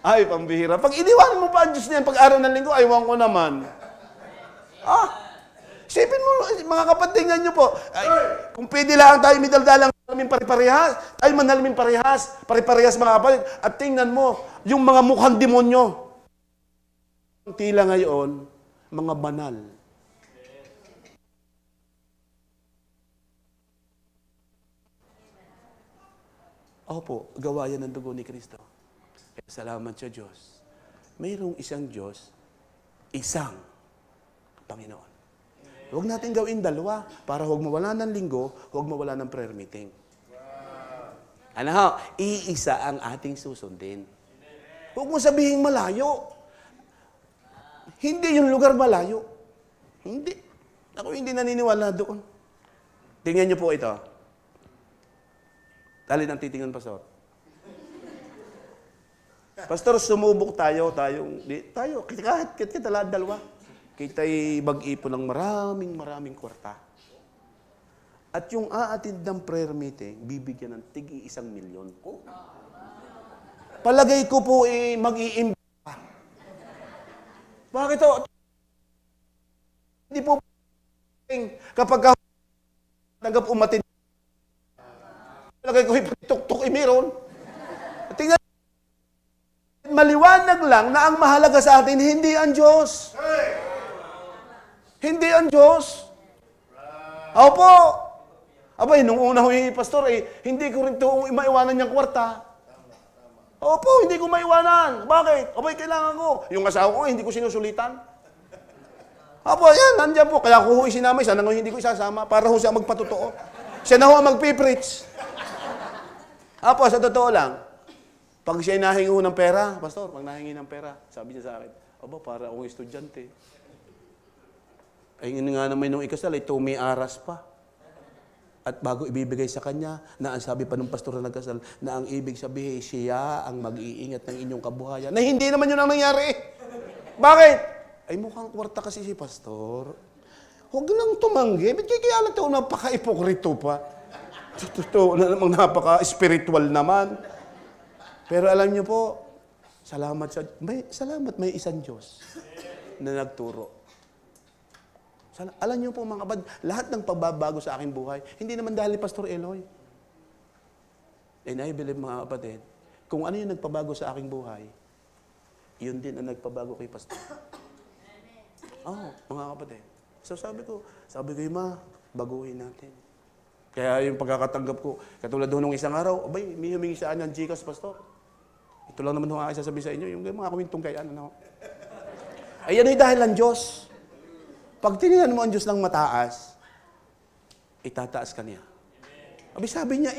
Ay, pambihira. Pag iniwan mo pa ang Diyos niyan, pag-araw ng linggo, aywan ko naman. Isipin mo, mga kapatid, tingnan nyo po. Ay, kung pwede lang tayo midaldalang manalamin pare-parehas, tayo manalamin pare-parehas mga kapatid. At tingnan mo, yung mga mukhang demonyo. Tila ngayon, mga banal. Opo, gawa yan ng dugo ni Kristo. Kaya salamat sa Diyos. Mayroong isang Diyos, isang Panginoon. Huwag natin gawin dalawa para huwag mawala ng linggo, huwag mawala ng prayer meeting. Ano ho? Iisa ang ating susundin. Huwag mo sabihin malayo. Hindi yung lugar malayo. Hindi. Ako hindi naniniwala doon. Tingnan niyo po ito. Alin ang titingnan, Pastor? Pastor, sumubok tayo, kahit kita dalawa. Kita'y mag-ipon ng maraming kwarta. At yung aattend ng prayer meeting, bibigyan ng tig-1,000,000. Palagay ko po mag-iimbita. Bakit o? Hindi po kapag tanggap umatin. Palagay ko tuk-tuk meron. Tingnan, maliwanag lang na ang mahalaga sa atin, hindi ang Diyos. Hindi ang Diyos. Opo. Abay, nung una ko yung pastor, hindi ko rin ito maiwanan niyang kwarta. Opo, hindi ko maiwanan. Bakit? Abay, kailangan ko. Yung asawa ko, hindi ko sinusulitan. Opo, yan, nandiyan po. Kaya ko isinamay, sana nga hindi ko isasama para ho siya magpatotoo. Siya na ho ang magpipreach. Opo, sa totoo lang, pag siya nahingi ng pera, pastor, pag nahingi ng pera, sabi niya sa akin, aba, para akong estudyante. Ay, yun nga naman nung ikasal, ay may aras pa. At bago ibibigay sa kanya, na ang sabi pa ng pastor na nagkasal, na ang ibig sabihin, siya ang mag-iingat ng inyong kabuhayan. Na hindi naman yun ang nangyari. Bakit? Ay, mukhang kwarta kasi si pastor. Huwag lang tumanggi. Ba't kaya lang ito napaka-ipokrito pa? Totoo na namang napaka-spiritual naman. Pero alam niyo po, salamat may isang Diyos na nagturo. Alam niyo po mga kapatid, lahat ng pagbabago sa aking buhay, hindi naman dahil ni Pastor Eloy. And I believe mga kapatid, kung ano yung nagpabago sa aking buhay, yun din ang nagpabago kay Pastor. Mga kapatid. So sabi ko, Ma, baguhin natin. Kaya yung pagkakatanggap ko, katulad doon ng isang araw, abay, may humingi sa ng Gcash, Pastor. Ito lang naman ang sasabihin sa inyo, yung mga kumintong kay ano. Ayan ay dahil ang Diyos. Pag tinignan mo ang Diyos ng mataas, itataas ka niya. Abay, sabi niya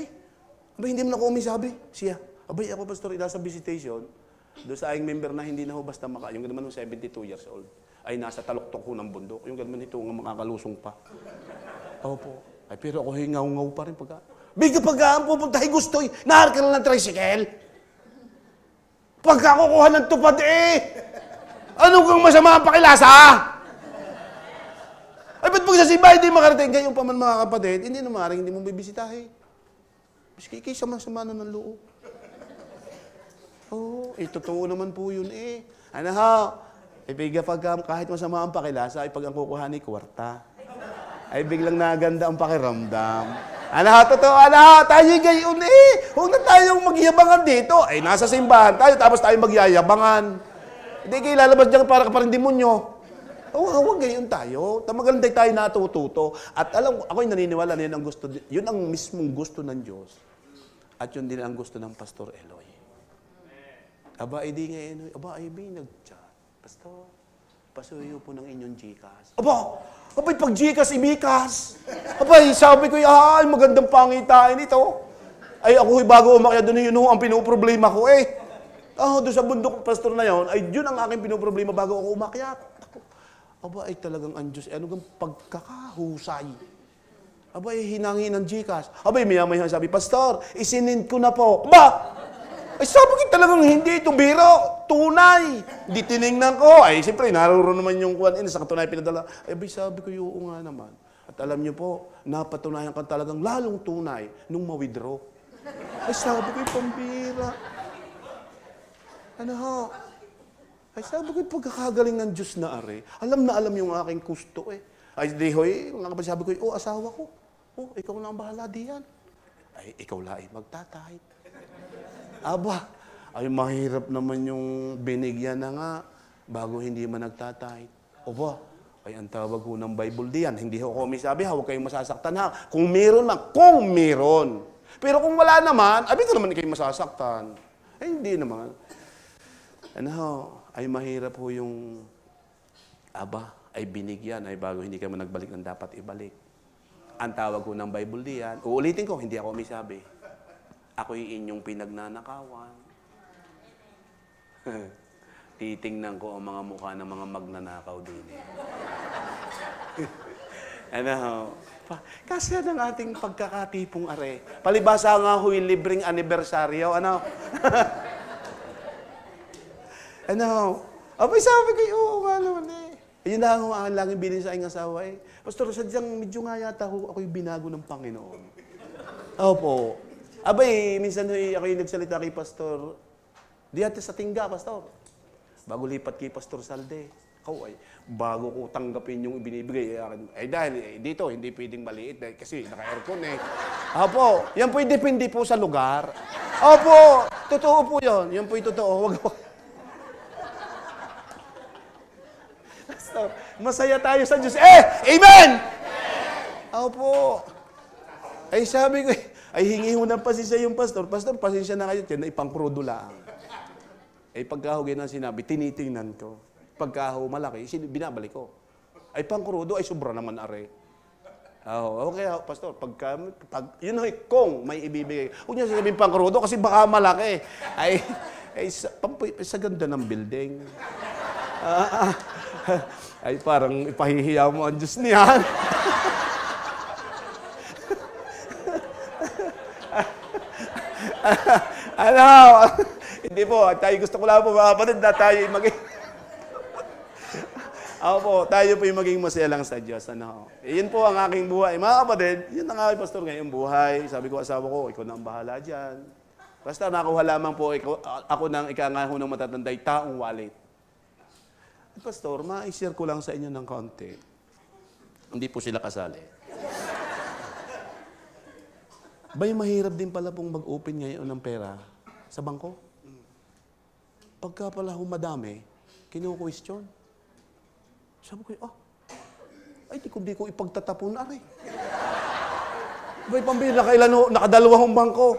abay, hindi mo na ako umisabi. Siya, abay, ako, Pastor, nasa visitation, doon sa aking member na hindi na ho basta yung naman 72 years old, ay nasa taluktok ho ng bundok. Yung naman ito, nga makakalusong pa. Opo. Ay, pero ako hingaw-ngaw pa rin pagka. Biga pagkaan pupuntahin gusto, nahar ka lang ng tricycle. Pagka kukuha ng tupad ano kang masama ang pakilasa? Ay, ba't pag sa simbahan hindi makarating kayo pa man mga kapatid, hindi na maaaring hindi mo bibisitahin. Maski kayo sama-sama na ng loob. Totoo naman po yun Ano ho? Biga pagka kahit masama ang pakilasa, pag ang kukuha ni kwarta. Ay biglang naganda ang pakiramdam. Totoo, tayo gayon Huwag na tayong magyabangan dito. Ay, nasa simbahan tayo, tapos tayo magyayabangan. Hindi kayo lalabas dyan para ka parang demonyo. Huwag ganyan tayo. Tamagalantay tayo natututo. At alam ko, ako'y naniniwala na yun ang mismong gusto ng Diyos. At yun din ang gusto ng Pastor Eloy. Aba, di nga Eloy. Aba, nag-chat. Pastor, pasuyo po ng inyong Gcash. Abay, pag Gcash, imikas. Abay, sabi ko, magandang pangitain ito. Ay, ako bago umakyat doon, yun ang pinoproblema ko doon sa bundok pastor na yun, ay yun ang aking pinoproblema bago ako umakyat. Aba, ay talagang ang Diyos, ano kang pagkakahusay. Aba, ay hinangin ng Gcash. Aba, maya-maya sabi, Pastor, isinend ko na po. Aba, ay sabi ko talagang hindi ito biro, tunay. Di tinignan ko. Ay, siyempre, naroon naman yung kuwan, sa katunayan pinadala. Ay, sabi ko, oo nga naman. At alam niyo po, napatunayan ka talagang lalong tunay nung ma-withdraw. Ay, sabi ko, pambira. Ano ho? Ay, sabi ko, pagkakagaling ng Diyos na are, alam na alam yung aking gusto Ay, di hoy, mga kapatid, sabi ko, asawa ko. Ikaw na ang bahala diyan. Ay, ikaw lang magtatahit. Aba, ay mahirap naman yung binigyan na nga bago hindi man nagtatahit. Aba, ay ang tawag ho ng Bible diyan. Hindi ho kami sabi, huwag kayong masasaktan ha. Kung meron na, kung meron. Pero kung wala naman, abito naman kayo masasaktan. Ay, hindi naman. Ano ho? Ay mahirap ho yung ay binigyan, ay bago hindi ka man nagbalik ng dapat ibalik. Ang tawag ko ng Bible diyan, uulitin ko, hindi ako may sabi. Ako'y inyong pinagnanakawan. Titingnan ko ang mga mukha ng mga magnanakaw din Ano ho? Kasi ang ating pagkakatipong are. Palibasa nga ho'y libreng anibersaryo. Ano? Ano? Abay, sabi ko, oo nga naman Yun na ang laging bilin sa aking asawa Pastor, sadyang medyo nga yata ako'y binago ng Panginoon. Opo. Abay, minsan ako'y nagsalita kay Pastor, diyan sa Tingga, Pastor. Bago lipat kay Pastor Salde. Bago ko tanggapin yung ibinibigay. Dahil dito, hindi pwedeng maliit kasi naka-aircon Opo, yan po'y depende po sa lugar. Opo, totoo po yun. Yan po'y totoo. Masaya tayo sa Diyos. Amen! Opo. Ay sabi ko, ay hingi ho ng pasensya yung pastor. Pastor, pasensya na kayo. Yan ay pangkrudo lang. Pagkaho ganyan sinabi, tinitingnan ko. Pagkaho malaki, binabalik ko. Ay pangkrudo, ay sobra naman are. Okay, pastor, yun kung may ibibigay. Huwag niya sasabihin pangkrudo kasi baka malaki. Sa ganda ng building. Ay parang ipahihiya mo ang Diyos niyan. Ano? Hindi po, tayo gusto ko lang po mga kapatid na tayo maging... Opo, tayo po yung maging masaya lang sa Diyos. Ano? Yun po ang aking buhay. Mga kapatid, yun ang aking pastor ngayong buhay. Sabi ko asawa ko, ikaw na ang bahala dyan. Basta nakuha lamang po ako ng ikangaho ng matatanday taong wallet. Pastor, ma-share ko lang sa inyo ng konti. Hindi po sila kasali. Bay, mahirap din pala pong mag-open ngayon ng pera sa bangko. Pagka pala madami, kinu-question. Sabi ko, di ko ipagtatapon Bay, pambira, nakadalawang bangko.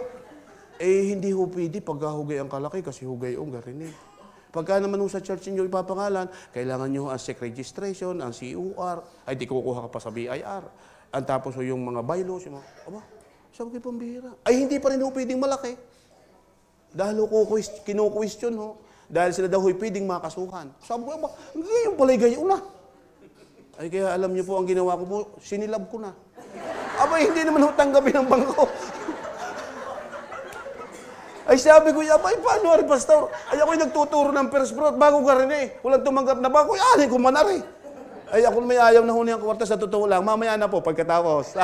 Hindi ho pwede pagka hugay ang kalaki kasi hugay ang garin Pagka naman sa church niyo ipapangalan, kailangan nyo ang SEC registration, ang COR, ay di kukuha ka pa sa BIR. Ang tapos yung mga bylaws, sabi ko pambihira. Ay hindi pa rin ho pwedeng malaki. Dahil kinu-question Dahil sila daw pwedeng makasuhan. Sabi ko, yung pala'y gayon na. Ay kaya alam niyo po, ang ginawa ko po, sinilab ko na. Hindi naman tanggapin ng bangko. Ay sabi ko, paano rin, pastor? Ay ako'y nagtuturo ng first fruit, bago ka rin Walang tumanggap na bago, ko man Ay ako may ayaw na huni ang kwarta sa totoo lang. Mamaya na po, pagkatapos.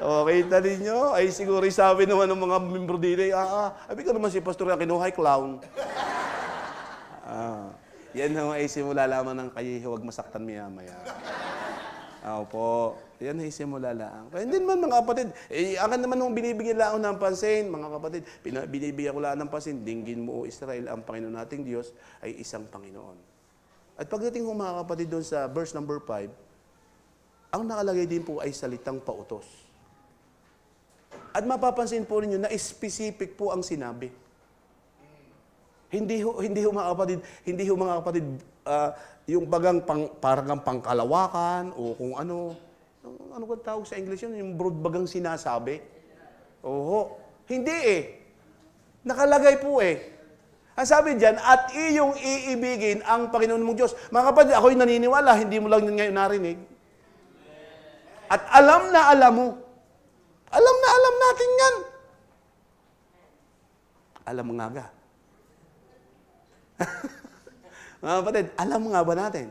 Okay, tali nyo. Ay siguro sabi naman ng mga membro dito, abi ka naman si pastor na kinuhay clown. Yan ay simula lamang ng kayo, huwag masaktan maya-maya. Opo. Yan ay simula lang. Kaya hindi naman mga kapatid, akin naman nung binibigyan lang ng pansin, mga kapatid, binibigyan ko lang ng pansin, dinggin mo o Israel, ang Panginoon nating Diyos ay isang Panginoon. At pagdating ko mga kapatid doon sa verse number 5, ang nakalagay din po ay salitang pautos. At mapapansin po ninyo na specific po ang sinabi. Hindi ho mga kapatid, yung bagang parang pangkalawakan o kung ano ba tawag sa English yun? Yung broad bagang sinasabi. Oho. Hindi Nakalagay po Ang sabi diyan, at iyong iibigin ang Panginoon mong Diyos. Mga kapatid, ako'y naniniwala, hindi mo lang ngayon narinig. At alam na alam mo. Alam na alam natin yan. Alam mo nga ga. Mga kapatid, alam nga ba natin?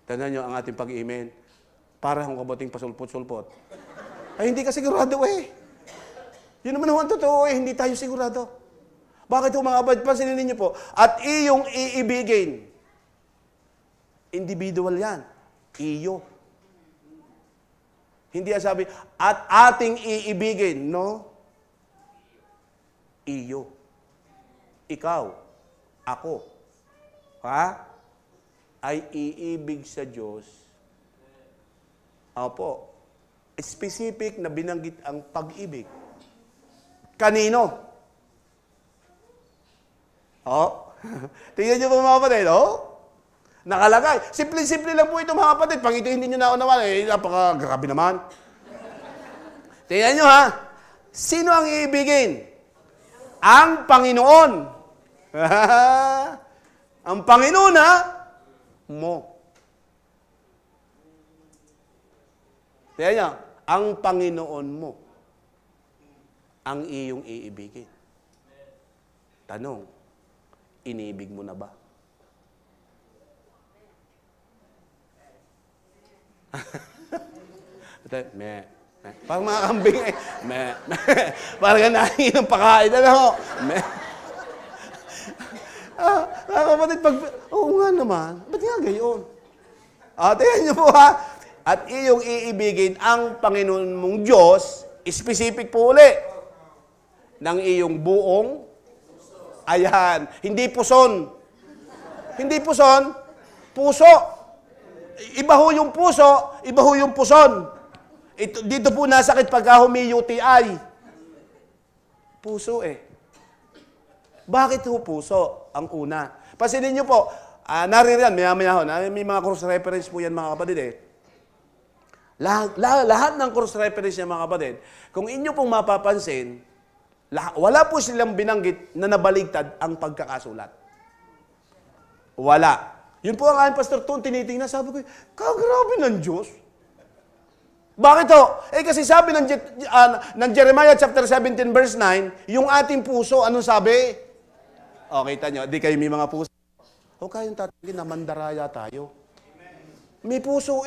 Tandaan nyo ang ating pag-email. Para akong kabating pasulpot-sulpot. Ay, hindi ka sigurado Yun naman ang totoo hindi tayo sigurado. Bakit mga kapatid? Pansinin ninyo po. At iyong iibigin. Individual yan. Iyo. Hindi sabi, at ating iibigin. No? Iyo. Ikaw. Ako. Ay iibig sa Diyos. Opo. Specific na binanggit ang pag-ibig. Kanino? Tingnan niyo po mga kapatid, nakalagay. Simple-simple lang po ito mga kapatid. Pag ito hindi nyo naunawan, napaka-grabe naman. Tingnan nyo Sino ang iibigin? Ang Panginoon. Ang Panginoon mo. Tingnan nyo, ang Panginoon mo ang iyong iibigin. Tanong, iniibig mo na ba? Parang mga kambing parang ganahin ng pakain. Mga kapatid, oo nga naman, ba't nga gayon? Tingnan niyo po at iyong iibigin ang Panginoon mong Diyos, specific po uli, ng iyong buong, ayan, hindi puson. Hindi puson, puso. Iba ho yung puso, iba ho yung puson. Dito po nasakit pagka may UTI. Puso Bakit ho puso? Ang una. Pansinin niyo po, naririyan, maya-maya may mga cross-reference po yan mga kapatid Lahat ng cross-reference niya mga kapatid, kung inyo pong mapapansin, wala po silang binanggit na nabaligtad ang pagkakasulat. Wala. Yun po ang aking Pastor Ton tinitingnan. Sabi ko, kagrabe ng Diyos. Bakit ho? Kasi sabi ng Jeremiah chapter 17 verse 9, yung ating puso, anong sabi? Kita nyo, di kayo may mga puso. Kayong tatagin na mandaraya tayo. May puso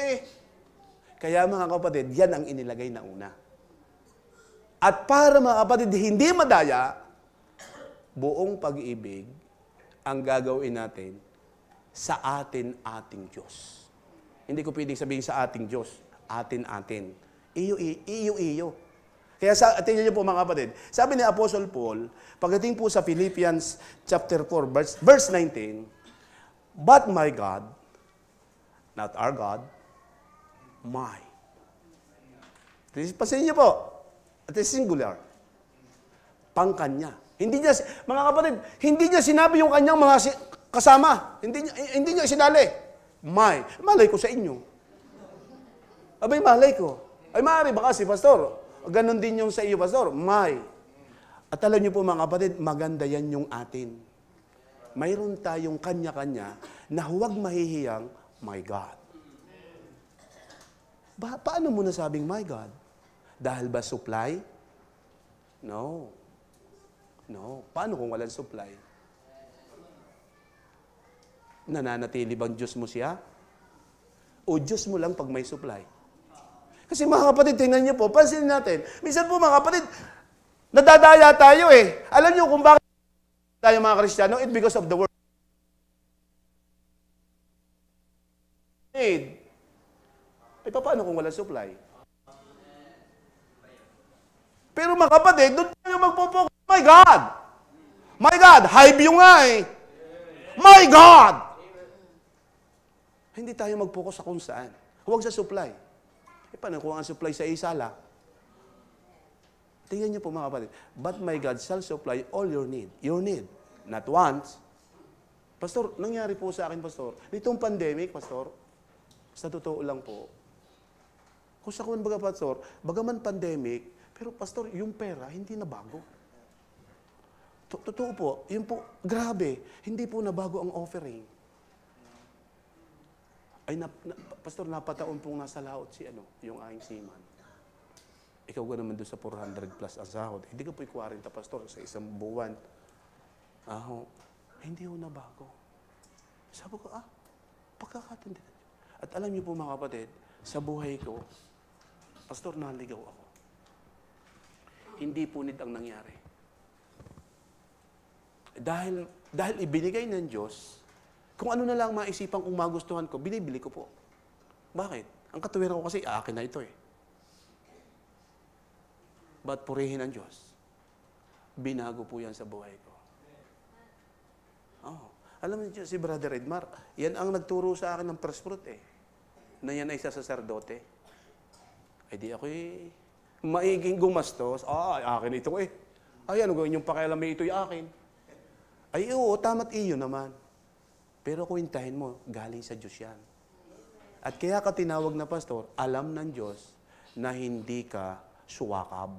Kaya mga kapatid, yan ang inilagay na una. At para mga kapatid, hindi madaya, buong pag-ibig ang gagawin natin sa ating Diyos. Hindi ko pwedeng sabihin sa ating Diyos, atin. Iyo. Kaya tingnan niyo po mga kapatid, sabi ni Apostle Paul, pagdating po sa Philippians chapter 4, verse 19, but my God, not our God, my. Pasin niyo po, at singular. Pangkanya. Hindi niya, mga kapatid, hindi niya sinabi yung kanyang mga kasama. Hindi niya sinali. Malay ko sa inyo. Abay, malay ko. Ay, maaari ba kasi, Pastor? Ganon din yung sa iyo, Pastor. At alam niyo po, mga kapatid, maganda yan yung atin. Mayroon tayong kanya-kanya na huwag mahihiyang, my God. Paano mo nasabing, my God? Dahil ba supply? No. Paano kung walang supply? Nananatili bang Diyos mo siya? O Diyos mo lang pag may supply? Kasi mga kapatid, tingnan niyo po, pansinin natin. Minsan po mga kapatid, nadadaya tayo Alam niyo kung bakit tayo mga Kristiyano? It's because of the word. need. Ay, paano kung wala supply? Pero mga kapatid, doon tayo magpo-focus. My God! My God! High view nga eh. My God! Hindi tayo mag-focus sa kung saan. Huwag sa supply. Eh, paano kung ang supply sa isala? Tingnan niyo po mga kapatid. But my God shall supply all your need. Your need. Not once. Pastor, nangyari po sa akin, Pastor. Nitong pandemic, Pastor, sa totoo lang po, kung sa kuman baga, Pastor, bagaman pandemic, pero Pastor, yung pera, hindi na bago. Totoo po, yun po, grabe, hindi po nabago ang offering. Ay, Pastor, napataon pong nasa laot si yung aking seaman. Ikaw ka naman doon sa 400 plus ang sahod. Hindi ka po'y 40, Pastor, sa isang buwan. Hindi ho nabago. Sabi ko, pagkakatindi. At alam niyo po mga kapatid, sa buhay ko, Pastor, naligaw ako. Hindi punit ang nangyari. Dahil ibinigay ng Diyos, kung ano na lang maisipan kong magustuhan ko, binibili ko po. Bakit? Ang katuwiran ko kasi, akin na ito eh. Ba't purihin ang Diyos? Binago po yan sa buhay ko. Alam niyo si Brother Edmar, yan ang nagturo sa akin ng first fruit eh. Na yan ay sa saserdote. Ay di ako'y maiging gumastos. Akin ito eh. Ay, ano gawin yung pakialam ito'y akin? Ay, oo, tama't iyo naman. Pero kuwintahin mo, galing sa Diyos yan. At kaya ka tinawag na pastor, alam ng Diyos na hindi ka suwakab.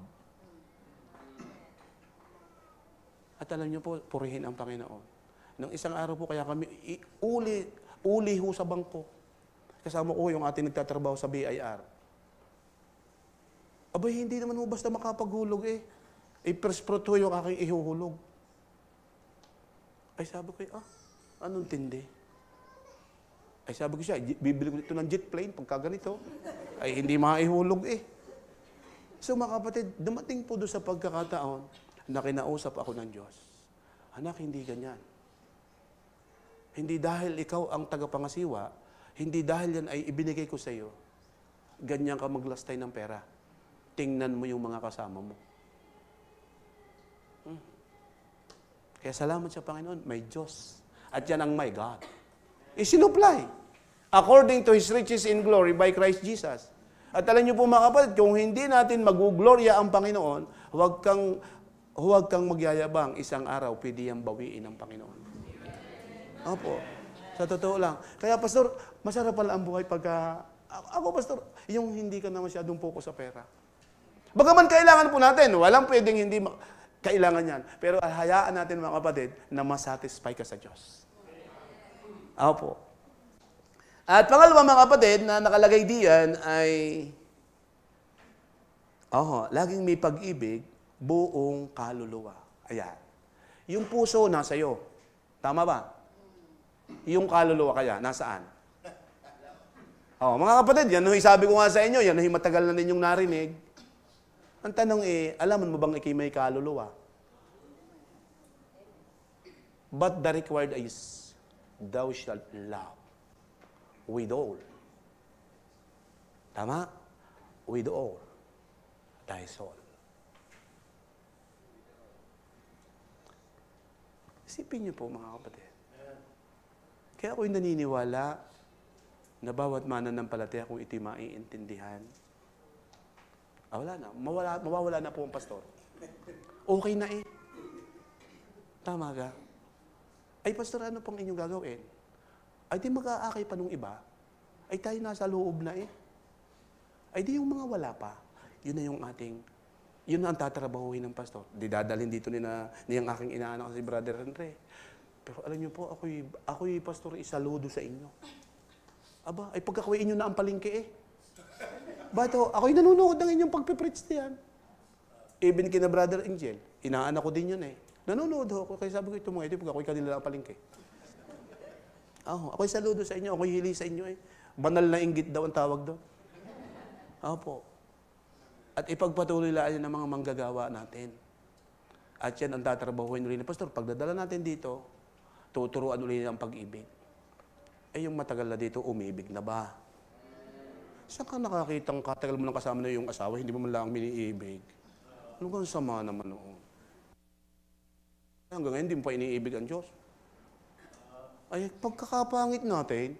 At alam niyo po, purihin ang Panginoon. Nang isang araw po, kaya kami, uli ho sa bangko. Kasama ko yung ating nagtatrabaho sa BIR. Abay, hindi naman ho basta makapaghulog eh. First fruit ho yung aking ihuhulog. Ay sabi ko, anong tindi? Ay sabi ko siya, bibili ko ito ng jet plane pagka ganito. Ay hindi maihulog eh. So mga kapatid, dumating po doon sa pagkakataon na kinausap ako ng Diyos. Anak, hindi ganyan. Hindi dahil ikaw ang tagapangasiwa, hindi dahil yan ay ibinigay ko sa iyo, ganyan ka maglastay ng pera. Tingnan mo yung mga kasama mo. Kaya salamat sa Panginoon, may Diyos. At yan ang my God. Isinupply. According to His riches in glory by Christ Jesus. At alam niyo po mga kapatid, kung hindi natin mag-glorya ang Panginoon, huwag kang magyayabang, isang araw, pwede yang bawiin ng Panginoon. Opo. Sa totoo lang. Kaya, Pastor, masarap pala ang buhay pagka... Ako, Pastor, yung hindi ka na masyadong focus sa pera. Bagaman kailangan po natin, walang pwedeng hindi kailangan yan. Pero hayaan natin mga kapatid na masatisfy ka sa Diyos. Opo. At pangalawa mga kapatid na nakalagay diyan ay laging may pag-ibig, buong kaluluwa. Ayan. Yung puso nasa iyo. Tama ba? Yung kaluluwa kaya, nasaan? Mga kapatid, yan sabi ko nga sa inyo, yan matagal na ninyong narinig. Ang tanong alam mo bang ikay may kaluluwa? But the required is, thou shalt love with all. Tama? With all thy soul. Isipin niyo po mga kapatid. Kaya ako'y naniniwala na bawat mananampalataya kung ito'y maiintindihan, wala na. Mawawala na po ang pastor. Okay na eh. Tama ka? Ay, pastor, ano pang inyong gagawin? Ay, di mag-aakay pa nung iba. Ay, tayo nasa loob na eh. Ay, di yung mga wala pa. Yun na yung yun na ang tatrabahuhin ng pastor. Di dadalhin dito niyang aking inaanak si Brother Andre. Pero alam niyo po, ako'y pastor, isaludo sa inyo. Aba, ay pagkakuhin niyo na ang palengke eh. Bato, ako'y nanonood ng inyong pagpipreach diyan. Even kina Brother Angel, inaanak ko din yun eh. Nanonood ako, kaya sabi ko ito mga ito, pag ako'y kanila ang palengke. Ako'y saludo sa inyo, ako'y hili sa inyo eh. Banal na inggit daw ang tawag doon. Opo. At ipagpatuloy lang yan ng mga manggagawa natin. At yan ang tatrabahuin ulit. Pastor, pagdadala natin dito, tuturuan ulit ang pag-ibig. yung matagal na dito, umibig na ba? Saan ka nakakitang katagal mo lang kasama na yung asawa, hindi mo man lang miniibig? Ano kang sama naman noon? Hanggang ngayon, hindi mo pa iniibig ang Diyos. Ay, pagkakapangit natin.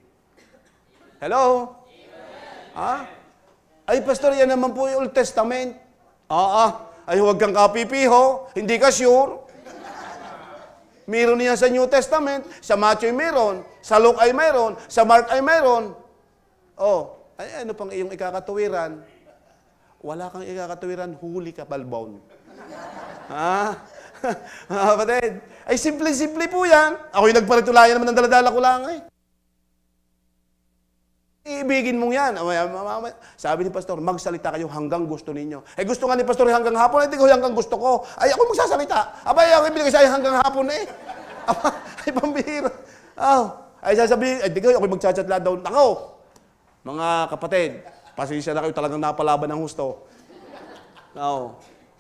Hello? Ha? Ay, pastor, yan naman po yung Old Testament. Ay, huwag kang kapipiho. Hindi ka sure. Meron niya sa New Testament. Sa Matthew meron. Sa Luke ay meron. Sa Mark ay meron. Ay, ano pang iyong ikakatuwiran? Wala kang ikakatuwiran, huli ka, balbon. Mga kapatid, ay simple-simple po yan. Ako'y nagparitulayan naman ng daladala ko lang eh. Iibigin mong yan. Sabi ni Pastor, magsalita kayo hanggang gusto ninyo. Gusto nga ni Pastor hanggang hapon, hindi ko hanggang gusto ko. Ay, ako magsasalita. Abay, ako ibigay sa'yo hanggang hapon eh. Ay, pambihira. Ay, sasabihin, di ko, ako'y magchat-chat daw. Ako, mga kapatid, pasensya na kayo, talagang napalaban ng husto.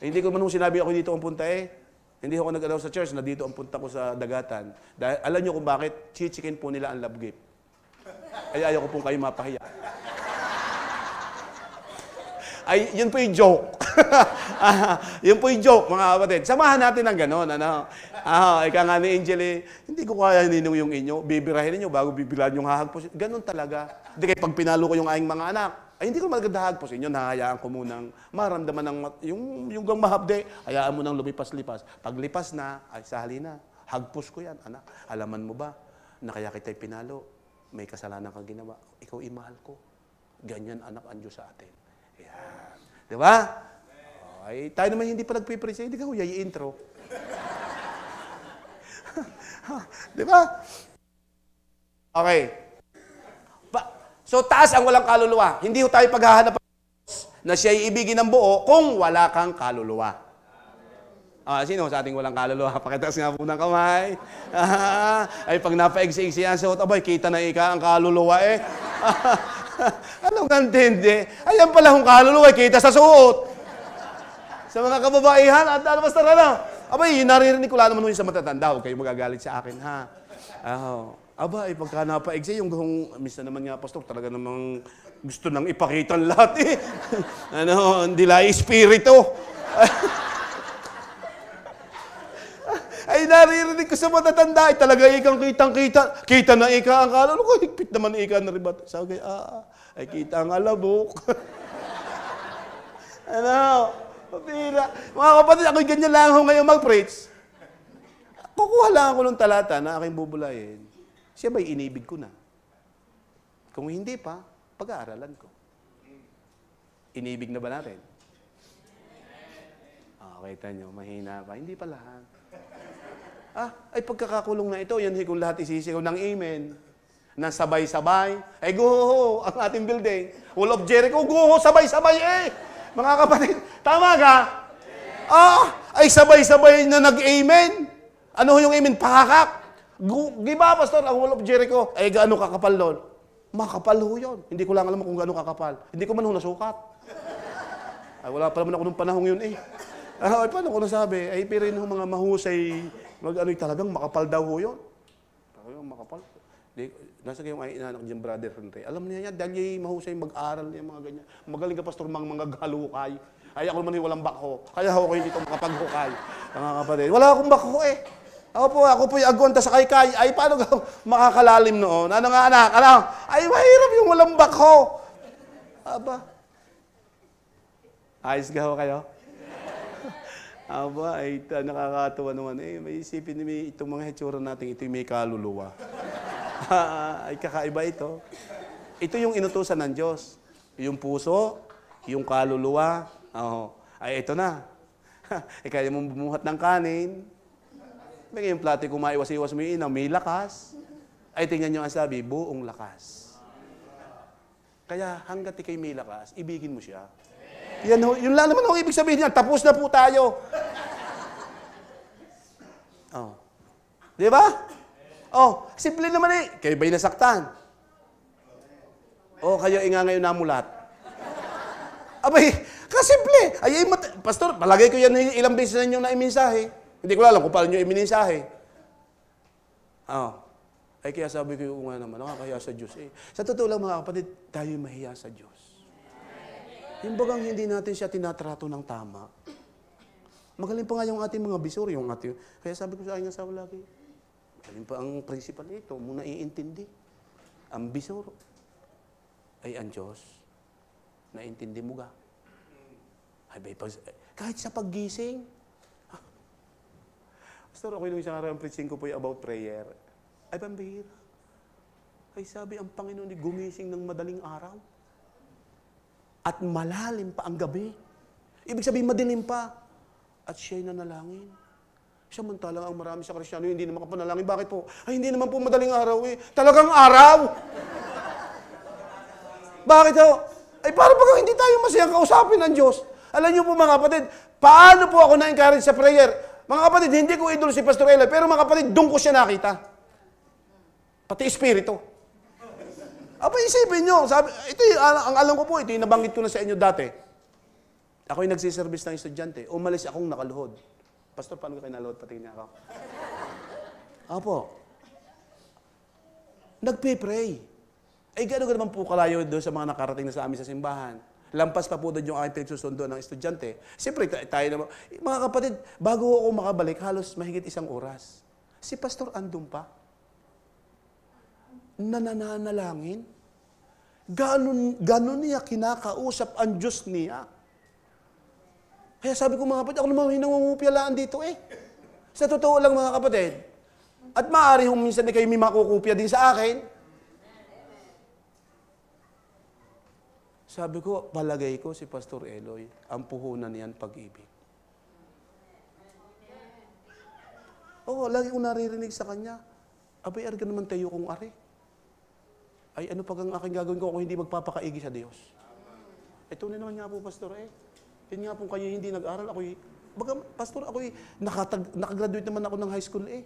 Hindi ko man sinabi ako dito ang punta eh. Hindi ako nag-allow sa church na dito ang punta ko sa dagatan. Dahil alam niyo kung bakit? Chichikin po nila ang love gift. Ay, ayaw ko pong kayo mapahiya. Ay, yun po yung joke. Yun po yung joke, mga kapatid. Samahan natin ng gano'n, ano? Ika nga ni Angel eh, hindi ko kaya ninong yung inyo. Bibirahin ninyo bago bibilan yung hahagpos. Ganun talaga. Hindi kayo pag pinalo ko yung aking mga anak, ay hindi ko magandahagposin yun, hahayaan ko munang maramdaman ng yung gang mahabde, hayaan mo nang lumipas-lipas. Paglipas na, ay sahali na, hagpos ko yan, anak. Alaman mo ba, na kaya kita'y pinalo, may kasalanan kang ginawa, ikaw imahal ko. Ganyan anak ang Diyos sa atin. Yan. Di ba? Ay, tayo naman hindi pa nagpipreach, hindi ka huya i-intro. Di ba? Okay. So, taas ang walang kaluluwa. Hindi ho tayo paghahanap na siya'y ibigin ng buo kung wala kang kaluluwa. Sino sa ating walang kaluluwa? Pakitaas nga po ng kamay. Ay, pag napaigsi-igsi yan, so, abay, kita na ika ang kaluluwa eh. Anong antindi? Ayan pala kung kaluluwa, kita sa suot. Sa mga kababaihan, at ano basta na. Abay, naririnig ko lang naman sa matatanda. Huwag kayo magagalit sa akin, ha? Aba, pagka napaigsi, yung misa naman nga, Pastor, talaga namang gusto nang ipakita ang lahat eh. Hindi lang espiritu. Ay, naririnig ko sa matatanda, ay talaga ikang kitang-kita. Kita na ika ang kaluluwa. Higpit naman ika na ribat. Sabi, ay kita ang alabok. Papira. Mga kapatid, ako'y ganyan lang ako ngayon mag-preach. Kukuha lang ako ng talata na aking bubulayin. Siya ba'y inibig ko na? Kung hindi pa, pag-aaralan ko. Inibig na ba natin? Kita nyo, mahina pa. Hindi pa lahat. Ay pagkakakulong na ito, yan kung lahat isisigaw ng amen. Na sabay-sabay. Ay guho, ang ating building. Wall of Jericho, guho, sabay-sabay eh. Mga kapatid, tama ka? Ay sabay-sabay na nag-amen. Ano yung amen? Pakakak. Giba, Pastor, ang Wall of Jericho, ay gaano kakapal doon? Makapal ho yun. Hindi ko lang alam kung gaano kakapal. Hindi ko man ho nasukat. Ay, wala pa naman ako nung panahong yun eh. Ay, paano ko nasabi? Ay, pero yung mga mahusay, talagang makapal daw ho yun. Talagang makapal. Nasa kayong ay inanak dyan, Brother Henry. Alam niya yan, dahil mahusay mag-aral niya, mga ganyan. Magaling ka, Pastor, mga galukay. Ay, ako naman walang bakho. Kaya ako hindi ito makapaghukay. Mga kapatid, wala akong bakho eh. Ako po yung agwanta sa kaykay. Ay, paano makakalalim noon? Ano nga anak? Ay, mahirap yung walang bakho. Aba. Ayos gaho kayo? Aba, ay nakakatawa naman. May isipin ni itong mga hetsura natin, ito yung may kaluluwa. Ay, kakaiba ito. Ito yung inutusan ng Diyos. Yung puso, yung kaluluwa. Ay, ito na. Kaya mong bumuhat ng kanin. May yung plati kung maiwas-iwas mo yung may lakas. Ay, tingnan nyo ang sabi, buong lakas. Kaya hanggat ikay may lakas, ibigin mo siya. Yan, yun lang naman ang ibig sabihin niya. Tapos na po tayo. Di ba? Simple naman eh. Kayo ba'y nasaktan? Kayo nga ngayon namulat. Abay, kasimple. Ay, Pastor, palagay ko yan ilang beses na inyong naimensahe. Hindi ko alam kung paano nyo iminensahe. Ay kaya sabi ko nga naman, nakakahiya sa Diyos eh. Sa totoo lang mga kapatid, tayo mahiya sa Diyos. Yung bagang hindi natin siya tinatrato ng tama. Magaling pa nga yung ating mga bisor, yung ating... Kaya sabi ko sa aking asawa lagi, magaling pa ang principal ito, muna iintindi. Ang bisor ay ang Diyos. Naintindi mo ga. Ay, kahit sa paggising. Pastor, ako nung isang araw ang preaching ko po yung about prayer. Ay, pambihira. Ay, sabi ang Panginoon, gumising ng madaling araw. At malalim pa ang gabi. Ibig sabihin, madilim pa. At siya'y nanalangin. Samantalang ang marami sa Kristiyano, hindi naman kapanalangin. Bakit po? Ay, hindi naman po madaling araw eh. Talagang araw! Bakit ho? Ay, para pag hindi tayo masayang kausapin ng Diyos. Alam niyo po mga kapatid, paano po ako na-encourage sa prayer? Mga kapatid, hindi ko idol si Pastor Eloy, pero mga kapatid, doon ko siya nakita. Pati espiritu. Apa isipin nyo, sabi, ito ang alam ko po, ito yung nabanggit ko na sa inyo dati. Ako yung nagsiservice ng estudyante, umalis akong nakaluhod. Pastor, paano ka kinaluhod? Pati niya ako. Apo. Nagpe-pray. Ay, gano'n naman po kalayo doon sa mga nakarating na sa amin sa simbahan. Lampas pa po doon yung aking pinagsusundo ng estudyante. Siyempre, tayo naman. Mga kapatid, bago ako makabalik, halos mahigit 1 oras. Si Pastor andun pa. Nananalangin. Ganon niya kinakausap ang Diyos niya. Kaya sabi ko mga kapatid, ako naman hinangungupyalaan dito eh. Sa totoo lang mga kapatid, at maaari kung minsan kayo may makukupya din sa akin, sabi ko, palagay ko si Pastor Eloy, ang puhunan niyan pag-ibig. Oo, lagi ko naririnig sa kanya, abay, arga naman tayo kong ari. Ay, ano pag ang aking gagawin ko kung hindi magpapakaigi sa Diyos? Ito na naman nga po, Pastor eh. Yun nga po kayo hindi nag-aral. Pastor, nakagraduate naman ako ng high school eh.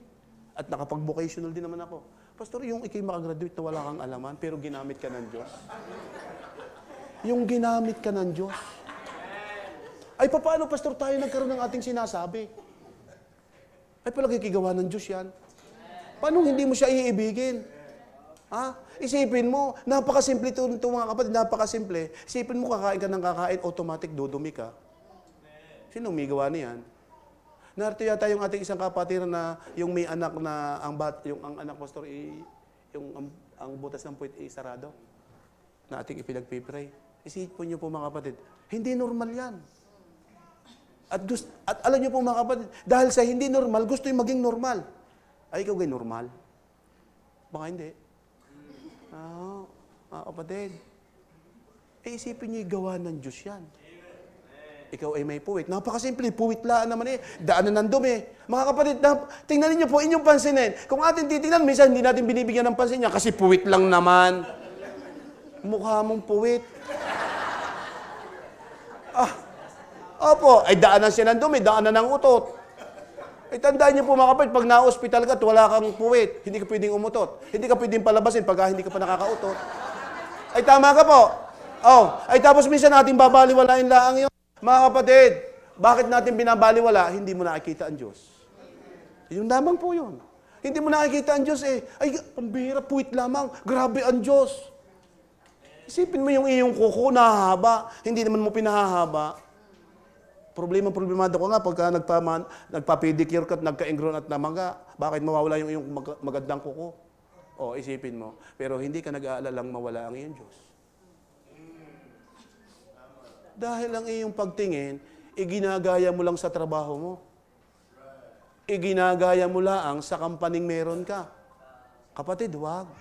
At nakapag-vocational din naman ako. Pastor, yung ikay makagraduate na wala kang alaman, pero ginamit ka ng Diyos. Yung ginamit ka ng Diyos. Ay, paano, Pastor, tayo nagkaroon ng ating sinasabi? Ay, palagi kigawa ng Diyos yan. Paano hindi mo siya iibigin? Ha? Isipin mo, napakasimple ito mga kapatid, napakasimple. Isipin mo, kakain ka ng kakain, automatic dudumi ka. Sino umigawa niyan? Narito yata yung ating isang kapatiran na yung may anak na, ang anak pastor, ang butas ng puwit sarado, na ating ipinagpipray. Isipin niyo po mga kapatid, hindi normal yan. At alam niyo po mga kapatid, dahil sa hindi normal, gusto yung maging normal. Ay, ikaw gawin normal? Baka hindi. Mga kapatid, isipin niyo yung gawa ng Diyos yan. Ikaw ay may puwit. Napakasimple, puwitlaan naman eh. Daanan ng dumi. Mga kapatid, tingnan niyo po, inyong pansinin. Kung atin titingnan, minsan hindi natin binibigyan ng pansin niya kasi puwit lang naman. Mukha mong puwit. Opo, ay daanan siya ng dumi, daanan ng utot. Ay tandaan niyo po mga kapatid, pag na-hospital ka at wala kang puwit, hindi ka pwedeng umutot. Hindi ka pwedeng palabasin pag hindi ka pa nakakautot. Ay tama ka po. Ay tapos minsan natin babaliwalain lang yun. Mga kapatid, bakit natin binabaliwala? Hindi mo nakikita ang Diyos. Yung lamang po yun. Hindi mo nakikita ang Diyos eh. Ay, pambihira, puwit lamang. Grabe ang Diyos. Isipin mo yung iyong kuko, nahahaba. Hindi naman mo pinahahaba. Problemado ko nga pagka nagpa-pedicure ka at nagka-ingron at namaga, bakit mawawala yung iyong magandang kuko? O, isipin mo. Pero hindi ka nag-aalalang mawala ang iyong Diyos. Dahil ang iyong pagtingin, iginagaya mo lang sa trabaho mo. Iginagaya mo lang sa kampaning meron ka. Kapatid, huwag.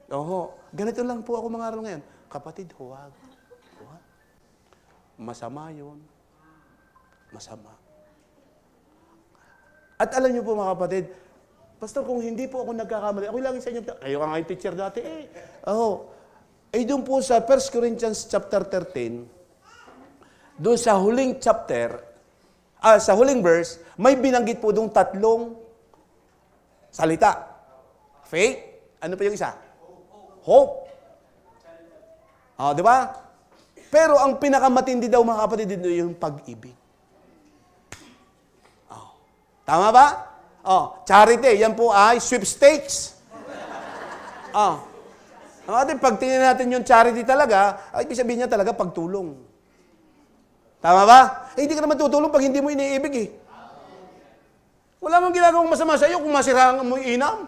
Oho, ganito lang po ako mga araw ngayon. Kapatid, huwag. Masama yun. Masama. At alam niyo po mga kapatid, Pastor, kung hindi po ako nagkakamali, ako lagi sa inyo, kayo ka nga yung teacher dati eh. Ay doon po sa 1 Corinthians chapter 13, doon sa huling chapter, sa huling verse, may binanggit po doon 3 salita. Faith, ano pa yung isa? Hope. Di ba? Pero ang pinakamatindi daw mga kapatid dito yung pag-ibig. Tama ba? Charity, yan po ay sweepstakes. Ang ating pagtingin natin yung charity talaga, ay ibig sabihin niya talaga pagtulong. Tama ba? Eh, hindi ka naman tutulong pag hindi mo iniibig eh. Wala mang ginagawang masama sa iyo kung masiraan mo inam.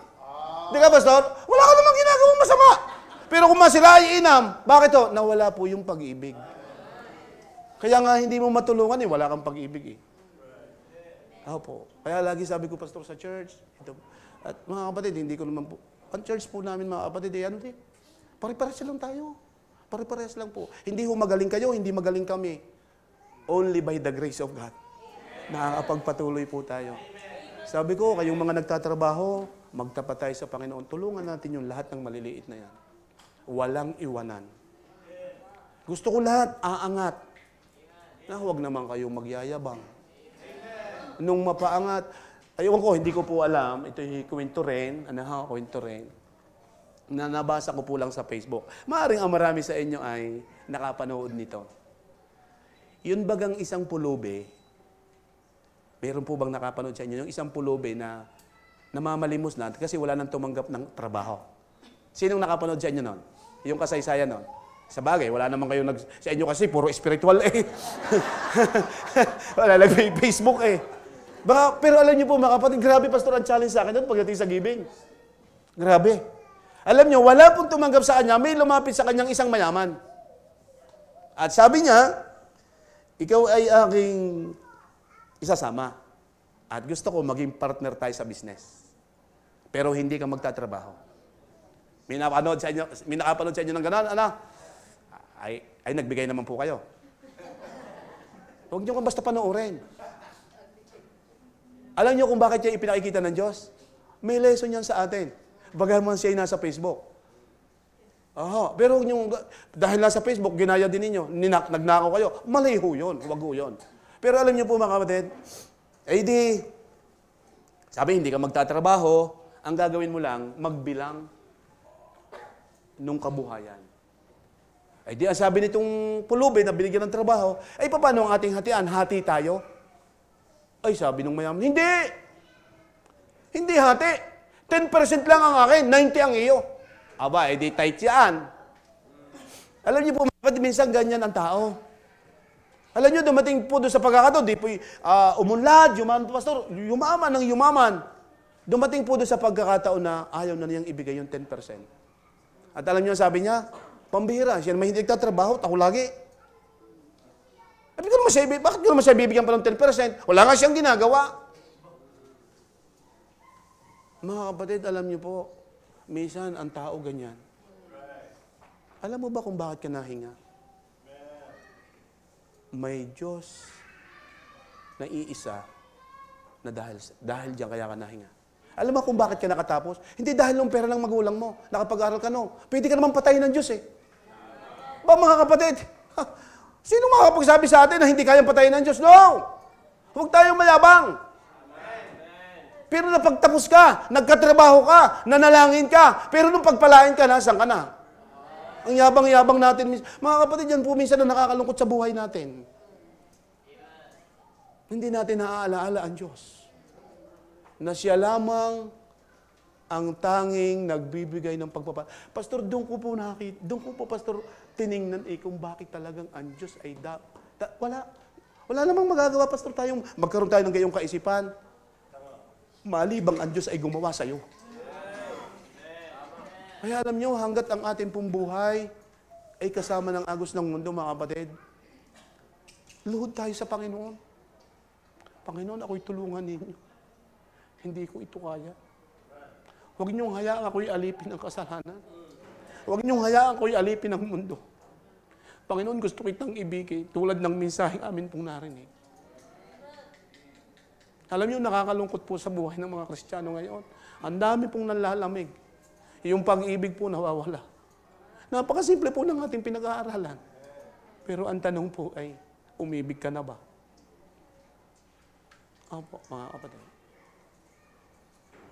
Di ka, Pastor? Wala ka namang ginagawang masama. Pero kung masira ay inam, bakit to? Nawala po yung pag-ibig. Kaya nga hindi mo matulungan eh, wala kang pag-ibig eh. Opo. Kaya lagi sabi ko, Pastor, sa church, ito, at mga kapatid, hindi ko naman po, ang church po namin mga kapatid, ano din? Pare-pares lang tayo. Pare-pares lang po. Hindi ho magaling kayo, hindi magaling kami. Only by the grace of God. Nakakapagpatuloy po tayo. Sabi ko, kayong mga nagtatrabaho, magtapat tayo sa Panginoon. Tulungan natin yung lahat ng maliliit na yan. Walang iwanan. Gusto ko lahat, aangat. Na huwag naman kayong magyayabang. Nung mapaangat, ayun ko, hindi ko po alam, ito yung kwento rin, kwento rin, na nabasa ko po lang sa Facebook. Maaaring ang marami sa inyo ay nakapanood nito. Yun bagang isang pulubi, meron po bang nakapanood sa inyo? Yung isang pulubi na namamalimos na kasi wala nang tumanggap ng trabaho. Sinong nakapanood sa inyo nun? Yung kasaysayan nun? Sa bagay, wala naman kayo sa inyo kasi puro spiritual eh. Wala lang Facebook eh. Baka, pero alam niyo po mga kapatid, grabe Pastor ang challenge sa akin doon pagdating sa giving. Grabe. Alam niyo, wala pong tumanggap sa kanya, may lumapit sa kanyang isang mayaman. At sabi niya, ikaw ay aking isasama. At gusto ko maging partner tayo sa business. Pero hindi ka magtatrabaho. May nakapanood sa inyo ng gano'n, ay nagbigay naman po kayo. Huwag niyo kang basta panoorin. Alam niyo kung bakit siya ipinakikita ng Diyos? May lesson yan sa atin. Bagaman siya ay nasa Facebook. Pero huwag niyo, dahil nasa Facebook, ginaya din ninyo, nagnakaw kayo. Mali ho yun, huwag ho yun. Pero alam niyo po mga kapatid, sabi hindi ka magtatrabaho, ang gagawin mo lang, magbilang nung kabuhayan. Ang sabi nitong pulubi na binigyan ng trabaho, paano ang ating hatian? Hati tayo? Sabi nung mayaman, hindi! Hindi hati. 10% lang ang akin, 90 ang iyo. Di tight yan. Alam niyo po, minsan ganyan ang tao. Alam niyo, dumating po doon sa pagkakataon, di po umunlad, Pastor, yumaman ng yumaman. Dumating po doon sa pagkakataon na ayaw na niyang ibigay yung 10%. At alam niyo, sabi niya, pambihira, siya naman hindi nagtatrabaho, ako lagi. Bakit ko naman siya bibigyan pa ng 10%? Wala nga siyang ginagawa. Mga kapatid, alam niyo po, minsan ang tao ganyan. Alam mo ba kung bakit ka nahinga? May Diyos na iisa na dahil diyan kaya ka nahinga. Alam mo kung bakit ka nakatapos? Hindi dahil ng pera ng magulang mo. Nakapag-aral ka, no. Pwede ka naman patayin ng Diyos eh. Ba mga kapatid? Sino makakapagsabi sa atin na hindi kayang patayin ng Diyos? No! Huwag tayong mayabang. Pero napagtapos ka, nagkatrabaho ka, nanalangin ka, pero nung pagpalain ka, nasan ka na? Ang yabang-yabang natin. Mga kapatid, yan po minsan na nakakalungkot sa buhay natin. Hindi natin naaalaala ang Diyos. Na siya lamang ang tanging nagbibigay ng pagpapala. Pastor, doon ko po, Pastor, tiningnan kung bakit talagang ang Diyos ay wala namang magagawa, Pastor, magkaroon tayo ng gayong kaisipan. Malibang ang Diyos ay gumawa sa'yo. Kaya alam nyo, hanggat ang ating pong buhay ay kasama ng agos ng mundo, mga kapatid, luhod tayo sa Panginoon. Panginoon, ako'y tulungan ninyo. Hindi ko ito kaya. Huwag niyong hayaan ako'y alipin ng kasalanan. Huwag niyong hayaan ako'y alipin ng mundo. Panginoon, gusto kitang ibigay tulad ng mensaheng amin pong narinig. Alam niyo, nakakalungkot po sa buhay ng mga Kristiyano ngayon. Ang dami pong nanlalamig. Yung pag-ibig po nawawala. Napakasimple po ng ating pinag-aaralan. Pero ang tanong po ay, umibig ka na ba? Opo, mga kapatid.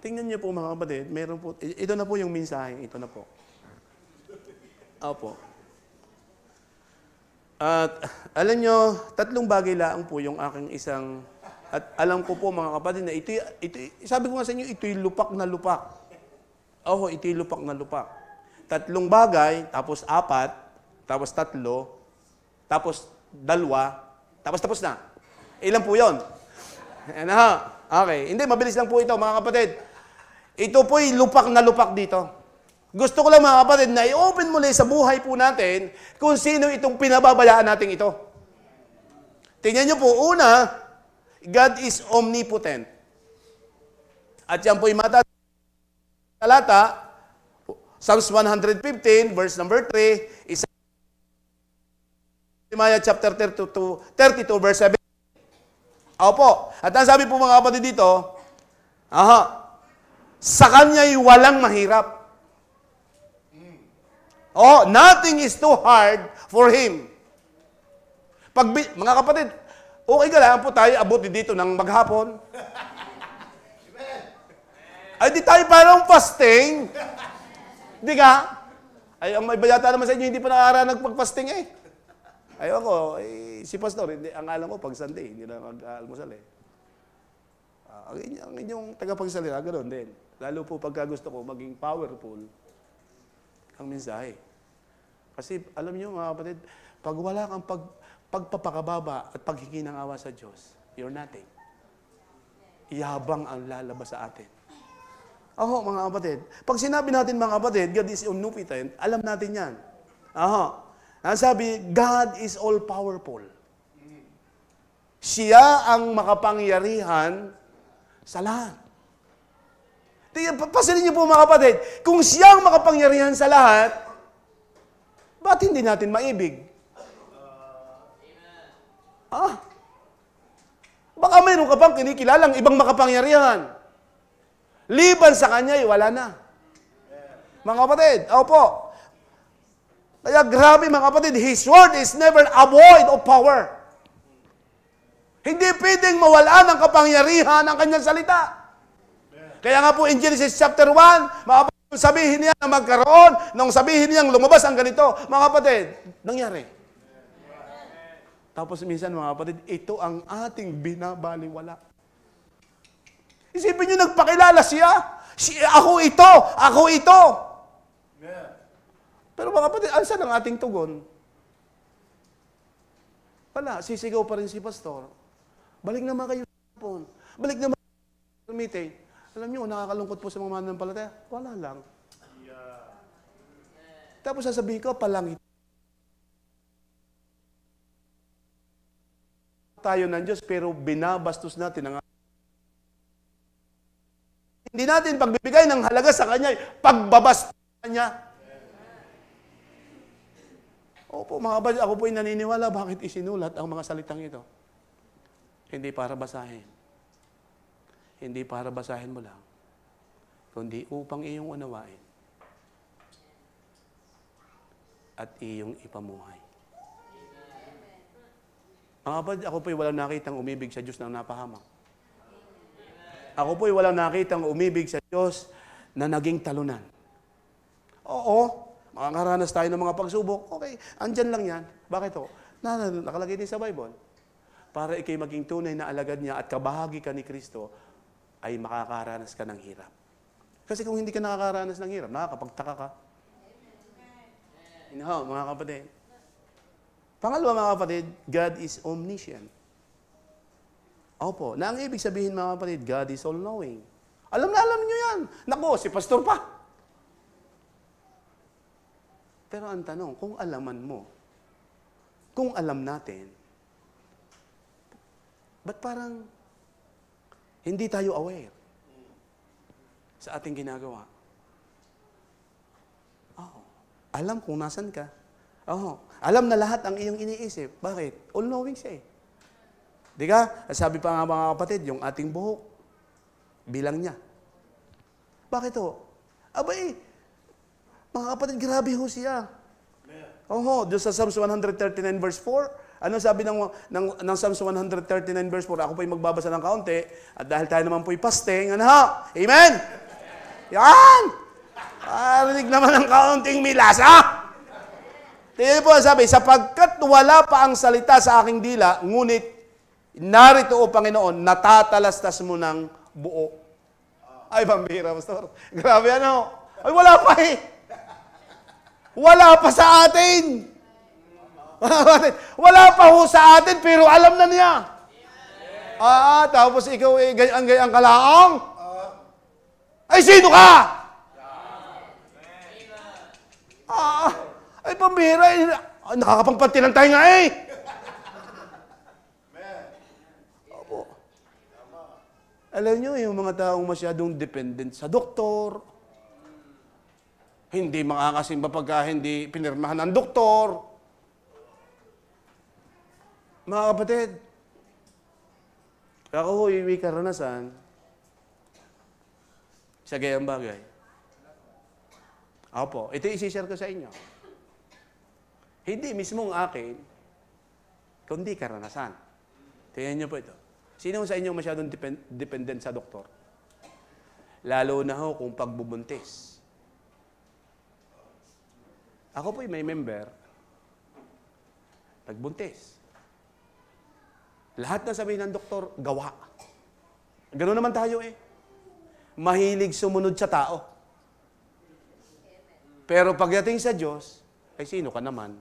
Tingnan niyo po mga kapatid, meron po, ito na po yung mensahe, ito na po. Opo. At alam niyo, tatlong bagay lang po yung aking isang, at alam ko po mga kapatid na ito, sabi ko nga sa inyo, ito'y lupak na lupak. Ito'y lupak na lupak. 3 bagay, tapos 4, tapos 3, tapos 2, tapos na. Ilan po yun? Ano? Okay. Hindi, mabilis lang po ito, mga kapatid. Ito po'y lupak na lupak dito. Gusto ko lang, mga kapatid, na i-open muli sa buhay po natin kung sino itong pinababayaan natin ito. Tingnan nyo po, una, God is omnipotent. At yan po'y talata, Psalms 115, verse number 3, Jeremiah chapter 32, verse 7. Opo. At ang sabi po mga kapatid dito, sa Kanya'y walang mahirap. Nothing is too hard for Him. Mga kapatid, okay ka lang po tayo abot dito ng maghapon. Ay di tayo parang fasting. Di ka? Ay, ang may bayata naman sa inyo, hindi pa nakakaranas nagpag-fasting eh. Ay ako, si Pastor, hindi, ang alam ko pag Sunday, hindi na mag-almusal eh. Ang inyong tagapagsalita, ganoon din. Lalo po pagka gusto ko maging powerful ang mensahe. Kasi alam niyo mga kapatid, pag wala kang pagpapakababa at paghingi ng awa sa Diyos, you're nothing. Yabang ang lalabas sa atin. Mga kapatid. Pag sinabi natin mga kapatid, God is omnipotent, alam natin yan. Ang sabi, God is all-powerful. Siya ang makapangyarihan sa lahat. Pasilin niyo po mga kapatid, kung siya ang makapangyarihan sa lahat, ba't hindi natin maibig? Baka mayroon ka pang kinikilalang ibang makapangyarihan. Liban sa Kanya, wala na. Mga kapatid, opo. Kaya grabe mga kapatid, His word is never a void of power. Hindi pwedeng mawala ng kapangyarihan ang Kanyang salita. Kaya nga po in Genesis chapter 1, mga kapatid, nung sabihin niya na magkaroon, nung sabihin niyang lumabas ang ganito, mga kapatid, nangyari. Tapos minsan mga kapatid, ito ang ating binabaliwala. Isipin niyo, nagpakilala siya. Ako ito. Pero mga kapatid, saan ang ating tugon? Wala, sisigaw pa rin si Pastor. Balik naman kayo sa hapon. Balik naman sa meeting. Alam niyo, nakakalungkot po sa mga mananampalataya. Wala lang. Tapos sasabihin ko, palangit. Tayo ng Diyos, pero binabastos natin ang hindi natin pagbibigay ng halaga sa Kanya, pagbabastos sa Kanya. Opo, mga kapatid, ako po'y naniniwala bakit isinulat ang mga salitang ito. Hindi para basahin. Hindi para basahin mo lang, kundi upang iyong unawain at iyong ipamuhay. Mga kapatid, ako po'y walang nakitang umibig sa Diyos ng napahamak. Ako po'y walang nakitang umibig sa Diyos na naging talunan. Oo, makakaranas tayo ng mga pagsubok. Okay, andyan lang yan. Bakit o? Nakalagay din sa Bible. Para ikay maging tunay na alagad niya at kabahagi ka ni Kristo, ay makakaranas ka ng hirap. Kasi kung hindi ka nakakaranas ng hirap, nakakapagtaka ka. Mga kapatid. Pangalawa mga kapatid, God is omniscient. Opo, na ang ibig sabihin mga kapatid, God is all-knowing. Alam nyo yan. Naku, si Pastor pa. Pero ang tanong, kung alaman mo, kung alam natin, ba't parang hindi tayo aware sa ating ginagawa? Alam kung nasan ka. Alam na lahat ang iyong iniisip. Bakit? All-knowing siya eh. Di ka? Sabi pa nga mga kapatid, yung ating buhok, bilang niya. Bakit ho? Mga kapatid, grabe ho siya. Doon sa Psalms 139 verse 4, ano sabi ng Psalms 139 verse 4? Ako po'y magbabasa ng kaunti, at dahil tayo naman po'y fasting, Amen? Yan! Arinig naman ng kaunting milasa. Tingnan po sabi, sapagkat wala pa ang salita sa aking dila, ngunit narito o Panginoon, natatalastas mo ng buo. Ay, pambira, Pastor. Grabe Ay, wala pa eh. Wala pa sa atin. Wala pa ho sa atin, pero alam na niya. Tapos ikaw gayang kalaang? Ay, sino ka? Ay, pambira. Nakakapagpantilan tayo nga eh. Opo. Alam nyo, yung mga taong masyadong dependent sa doktor, hindi makakasimba pagka hindi pinirmahan ng doktor. Mga kapatid, ako ho, may karanasan sa gayang bagay. Opo, ito isi-share ko sa inyo. Hindi mismong akin, kundi karanasan. Tingnan niyo po ito. Sino sa inyo masyadong dependent sa doktor? Lalo na ho kung pagbubuntis. Ako po may member, nagbuntis. Lahat na sabihin ng doktor, gawa. Ganoon naman tayo eh. Mahilig sumunod sa tao. Pero pagdating sa Diyos, ay sino ka naman?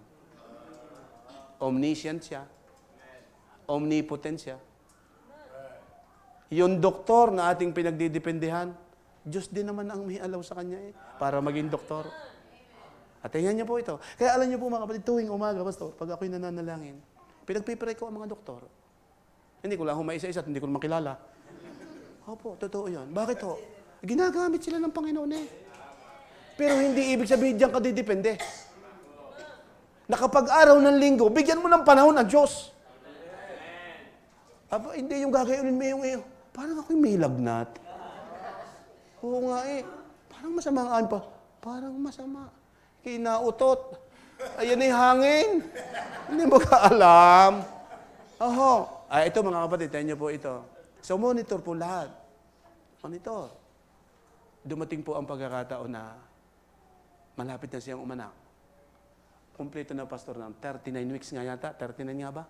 Omniscient siya. Omnipotent siya. Yung doktor na ating pinagdidependehan, Diyos din naman ang may alaw sa kanya eh, para maging doktor. At tingnan niyo po ito. Kaya alam niyo po mga kapatid, tuwing umaga, pastor, pag ako'y nananalangin, pinagpipray ko ang mga doktor. Hindi ko lang humaisa-isa at hindi ko naman kilala. Opo, totoo yan. Bakit ho? Ginagamit sila ng Panginoon eh. Pero hindi ibig sabihin diyan ka didepende. Na kapag araw ng linggo, bigyan mo ng panahon ang Diyos. Aba, hindi yung gagawin mo yung iyo. Parang ako'y may lagnat. Oo nga eh. Parang masama ang pa. Parang masama. Kinautot. Ayan ay hangin. Hindi mo ka alam. Oho. Ito mga kapatid, tayo niyo po ito. So monitor po lahat. Monitor. Dumating po ang pagkakataon na malapit na siyang umanak. Kompleto na pastor ng 39 weeks nga yata. 39 nga ba?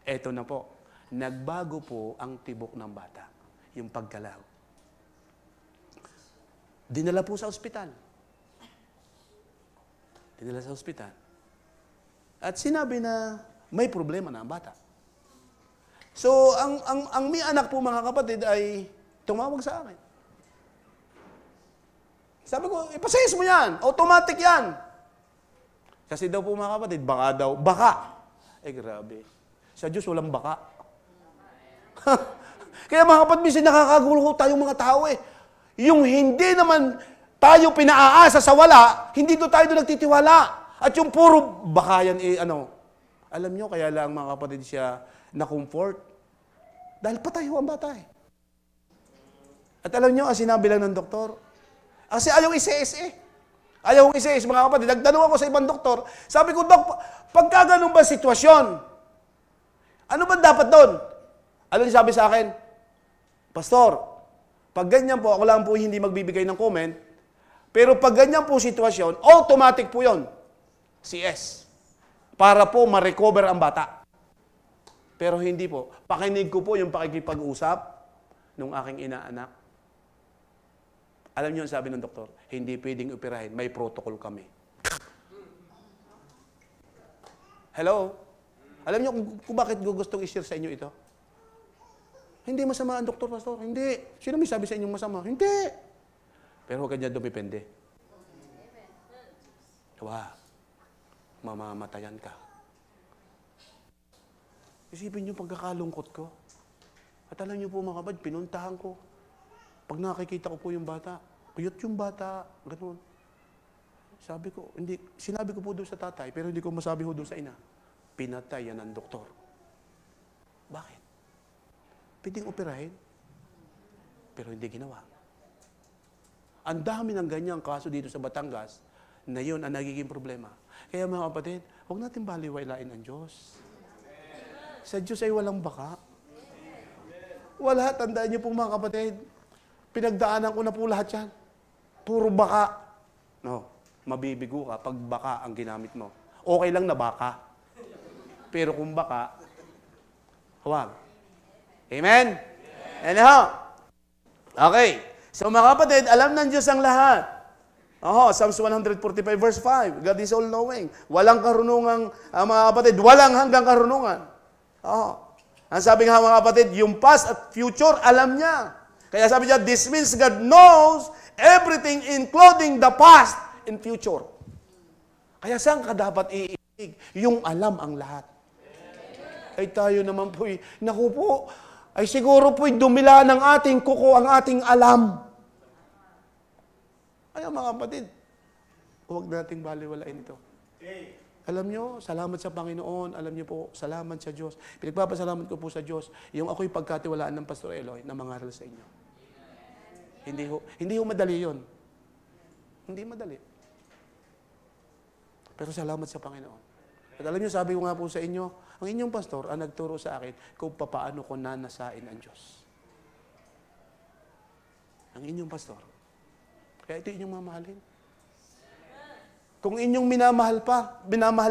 Ito na po. Nagbago po ang tibok ng bata. Yung pagkalaw. Dinala po sa ospital. Dinala sa ospital. At sinabi na may problema na ang bata. So, ang may anak po mga kapatid ay tumawag sa akin. Sabi ko, ipasayas mo yan. Automatic yan. Kasi daw po mga kapatid, baka. Grabe. Sa Diyos walang baka. Kaya mga kapatid, minsan nakakagulo tayong mga tao eh. Yung hindi naman tayo pinaaasa sa wala, hindi to tayo nagtitiwala. At yung puro baka yan eh, alam nyo, kaya lang mga kapatid siya na-comfort. Dahil patay ho ang bata eh. At alam nyo, ang sinabi lang ng doktor, kasi ayaw i-CS eh. Ayaw i-CS, mga kapatid. Nagtanong ako sa ibang doktor, sabi ko, Dok, pagka ganun ba sitwasyon, ano ba dapat doon? Ano sabi sa akin? Pastor, pag ganyan po, ako lang po hindi magbibigay ng comment, pero pag ganyan po sitwasyon, automatic po yon, CS. Para po ma-recover ang bata. Pero hindi po. Pakinig ko po yung pakikipag-usap ng aking inaanak. Alam niyo ang sabi ng doktor, hindi pwedeng operahin, may protocol kami. Hello? Alam niyo kung bakit gustong i-share sa inyo ito? Hindi masama ang doktor, pastor. Hindi. Sino may sabi sa inyong masama? Hindi. Pero huwag kanya dumipende. Wow. Mamamatayan ka. Isipin niyo pagkakalungkot ko. At alam niyo po mga kapatid, pinuntahan ko. Pag nakikita ko po yung bata, kuyot yung bata, ganoon. Sabi ko, sinabi ko po doon sa tatay, pero hindi ko masabi ho doon sa ina. Pinatay yan ng doktor. Bakit? Pwedeng operahin, pero hindi ginawa. Ang dami ng ganyang kaso dito sa Batangas, na yun ang nagiging problema. Kaya mga kapatid, huwag natin baliwalain ang Diyos. Sa Diyos ay walang baka. Wala, tandaan niyo pong mga kapatid, pinagdaanan ko na po lahat yan. Puro baka. No, mabibigo ka pag baka ang ginamit mo. Okay lang na baka. Pero kung baka, huwag. Amen? Ano? Okay. So mga kapatid, alam ng Diyos ang lahat. Psalms 145 verse 5. God is all-knowing. Walang karunungang, mga kapatid, walang hanggang karunungan. Ang sabi nga mga kapatid, yung past at future, alam niya. Kaya sabi niya, this means God knows everything including the past and future. Kaya saan ka dapat iibig? Yung alam ang lahat. Ay tayo naman po'y, naku po, ay siguro po'y dumila ng ating kuko ang ating alam. Kaya mga kapatid, huwag nating baliwalain ito. Alam nyo, salamat sa Panginoon. Alam nyo po, salamat sa Diyos. Pinagpapasalamat ko po sa Diyos, yung ako'y pagkatiwalaan ng Pastor Eloy na mangaral sa inyo. Hindi ho madali yun. Hindi madali. Pero salamat sa Panginoon. At alam nyo, sabi ko nga po sa inyo, ang inyong pastor ang nagturo sa akin kung paano ko nanasain ang Diyos. Ang inyong pastor. Kaya ito inyong mamahalin. Kung inyong minamahal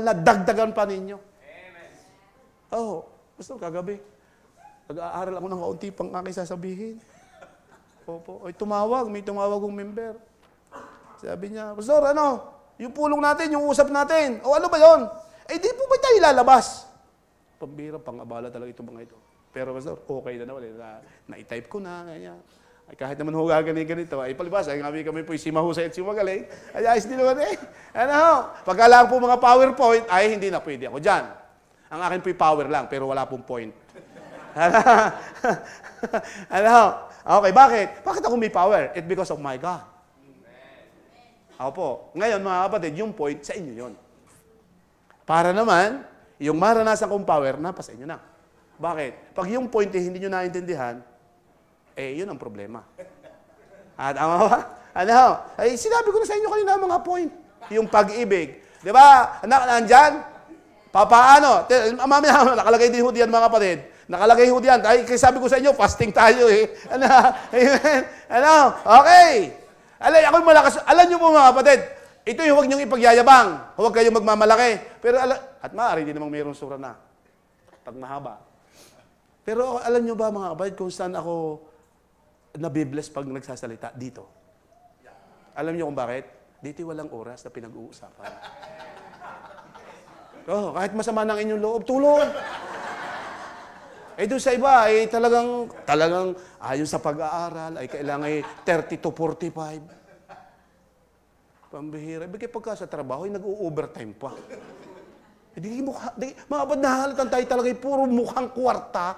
na, dagdagan pa ninyo. Pastor, kagabi, nag-aaral ako ng kaunti pang aking sasabihin. Opo. Ay, may tumawag kong member. Sabi niya, Pastor, yung pulong natin, yung usap natin. Ano ba yon? Di po ba tayo lalabas? Pambira, pang-abala talaga itong mga ito. Pero Pastor, okay na naman. Na-type ko na, ganyan. Ay, kahit naman hugaganin ganito, ay palibas, ay kami po si mahusay at si magaling. Ay, ayos din naman pagkalaan po mga PowerPoint, ay hindi na pwede ako dyan. Ang akin po'y power lang, pero wala pong point. Okay, bakit? Bakit ako may power? It's because of my God. Ako po. Ngayon, mga kapatid, yung point, sa inyo yon. Para naman, yung maranasan kong power, napa sa inyo na. Bakit? Pag yung point hindi nyo naintindihan, yun ang problema. At ay sinabi ko na sa inyo kanina mga point. Yung pag-ibig. Di ba? Nandyan? Papaano? Mamaya, nakalagay din ho diyan mga kapatid. Nakalagay ho diyan. Ay, sabi ko sa inyo, fasting tayo eh. Okay. Ako'y malakas. Alam nyo po mga kapatid, ito yung huwag niyong ipagyayabang. Huwag kayong magmamalaki. Pero at maaari din namang mayroong sura na. Pag mahaba. Pero alam nyo ba mga kapatid, kung saan ako nabibless pag nagsasalita? Dito. Alam nyo kung bakit? Dito walang oras na pinag-uusapan. Kahit masama ng inyong loob, tulog. Doon sa iba, talagang ayon sa pag-aaral, ay kailangan 30 to 45. Pambihira. Ibigay pagka sa trabaho, nag-o-overtime pa. Mga kapatid, nahalatan tayo talaga, puro mukhang kwarta.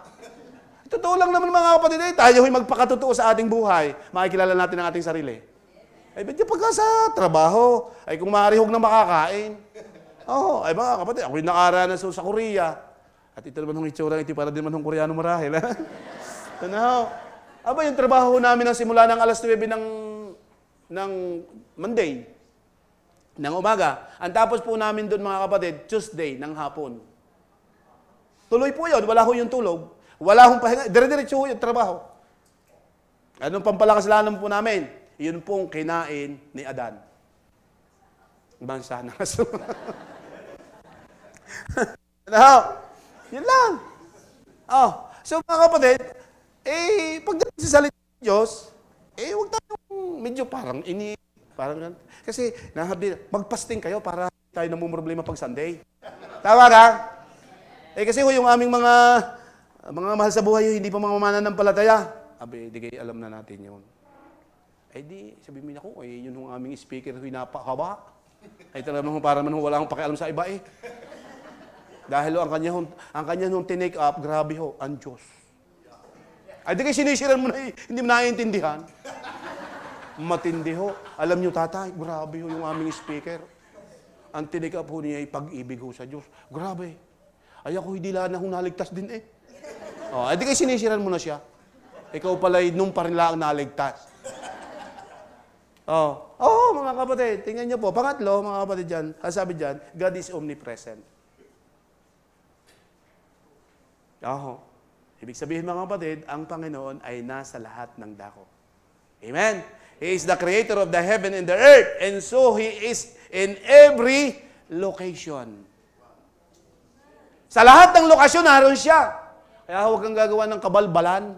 Totoo lang naman mga kapatid, tayo magpakatotoo sa ating buhay. Makikilala natin ang ating sarili. Ibigay pagka sa trabaho, ay kung maaari huwag na makakain. Ay mga kapatid, ako'y nakaranas sa Korea. At ito naman yung itsura, ito para din naman yung Koreano marahil. Yung trabaho namin ng simula ng alas 9 ng Monday, ng umaga. Ang tapos po namin doon mga kapatid, Tuesday ng hapon. Tuloy po yun, wala ho yung tulog. Wala hong pahinga, dire-diretso ho yung trabaho. Anong pampalakaslanan po namin? Yun pong kinain ni Adan. Bansa na kaso. Yun lang. So mga kapatid, pagdating sa salita ng Diyos, huwag tayong medyo parang kasi magpasting kayo para tayo namumroblema pag Sunday. Tama ka? Kasi yung aming mga mahal sa buhay, hindi pa mga mananampalataya. Di kayo alam na natin yun. Sabihin mo na ko, yun yung aming speaker, napakaba. Talagang para naman wala akong pakialam sa iba Dahil ang kanya nung tinake up, grabe ho, ang Diyos. Di kayo sinisiran mo na hindi mo naiintindihan. Matindi ho. Alam nyo tatay, grabe ho yung aming speaker. Ang tinake up ho niya ay pag-ibig ho sa Diyos. Grabe. Ako hindi lang na naligtas din di kayo sinisiran mo na siya. Ikaw pala nung pa rin lang naligtas. Mga kapatid, tingnan niyo po. Pangatlo, mga kapatid dyan, sabi dyan, God is omnipresent. Ibig sabihin mga kapatid, ang Panginoon ay nasa lahat ng dako. Amen? He is the creator of the heaven and the earth, and so He is in every location. Sa lahat ng lokasyon, naroon siya. Kaya huwag kang gagawa ng kabalbalan.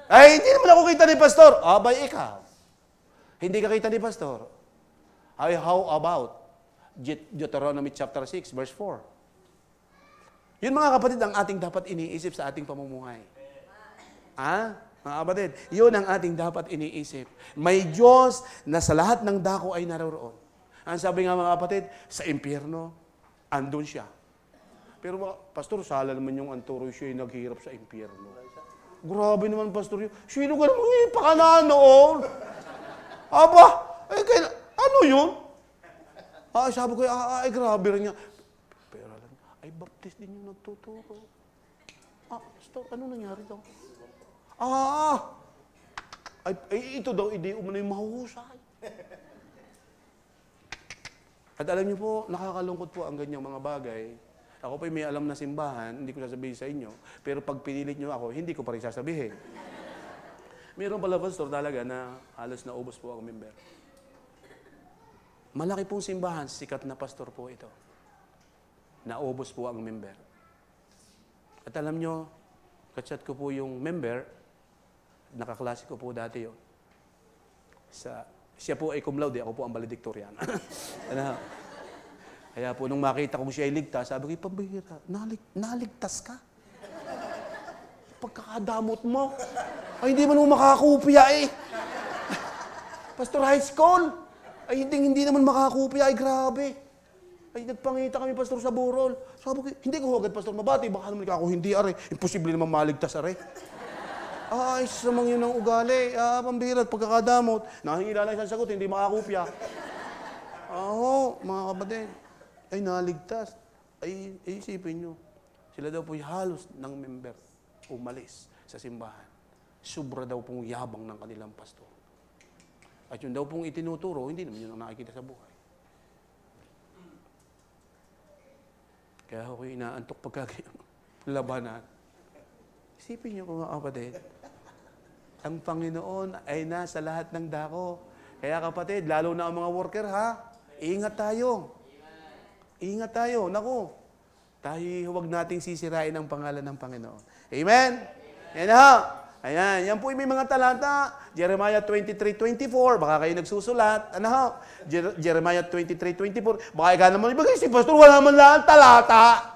Hindi naman ako kita ni Pastor. Ikaw. Hindi ka kita ni Pastor. Ay, how about Deuteronomy chapter 6, verse 4? Yun mga kapatid, ang ating dapat iniisip sa ating pamumuhay. Mga kapatid, yun ang ating dapat iniisip. May Diyos na sa lahat ng dako ay naroroon. Ang sabi nga mga kapatid, sa impyerno, andun siya. Pero Pastor, sala naman yung anturo, siya yung naghihirap sa impyerno. Grabe naman, Pastor, yun. Sino ka naman ipakanaan noon? Aba, ano yun? Sabi ko, grabe rin niya. Pero alam, ay baptist din yung nagtuturo. Pastor, ano nangyari daw? Ito daw, hindi umano yung mahuhusay. At alam niyo po, nakakalungkot po ang ganyang mga bagay. Ako pa may alam na simbahan, hindi ko sasabihin sa inyo. Pero pag pinilit niyo ako, hindi ko pa rin sasabihin. Meron pala, Pastor, talaga na halos naubos po ang member. Malaki pong simbahan, sikat na pastor po ito. Naubos po ang member. At alam nyo, kachat ko po yung member, nakaklase ko po dati yun. Siya po ay cum laude, ako po ang valedictorian. Kaya po nung makita kong siya ay ligtas, sabi ko, pambihira, naligtas ka? Pagkakadamot mo, ay hindi man mo makakopya eh. Pastor high school, ay hindi naman makakopya, ay grabe. Ay nagpangita kami, Pastor, sa burol. Sabi ko, hindi ko agad, Pastor, mabati, baka naman ako hindi are. Imposible naman maligtas are. Ay, samang yun ang ugali. Pambihira, pagkakadamot. Nahingila lang isang sagot, hindi makakopya. Mga kapatid. Ay, naligtas. Ay, isipin nyo. Sila daw po halos ng member umalis sa simbahan. Sobra daw pong yabang ng kanilang pastor. At yun daw pong itinuturo, hindi naman yun ang nakikita sa buhay. Kaya ako inaantok pagkakalabanan. Isipin nyo po mga kapatid, ang Panginoon ay nasa lahat ng dako. Kaya kapatid, lalo na ang mga worker ingat tayo. Ingat tayo. Naku, tayo huwag nating sisirain ang pangalan ng Panginoon. Amen? Yan Ayan, yan po may mga talata. Jeremiah 23:24, baka kayo nagsusulat. Jeremiah 23:24, baka ikaw naman, ibagay si Pastor, wala naman lang talata.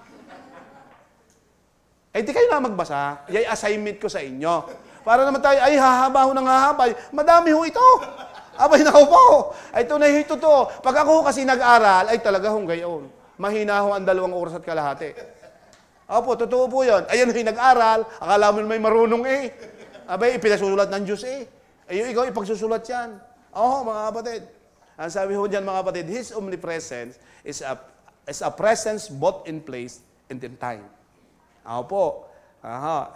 Di kayo na magbasa. Yung assignment ko sa inyo. Para naman tayo, hahaba ho ng hahaba. Madami ho ito. Abay, naku po. Ito na ito to. Pag ako kasi nag-aral, ay talaga hong gayon. Mahina ho ang 2 oras at kalahati. Opo, totoo po yun. Ayan yung nag-aral, akala mo may marunong Abay, ipinasusulat ng Diyos Ayun, ikaw, ipagsusulat yan. Mga kapatid. Ang sabi ho dyan, mga kapatid, His omnipresence is a presence both in place and in time. Opo.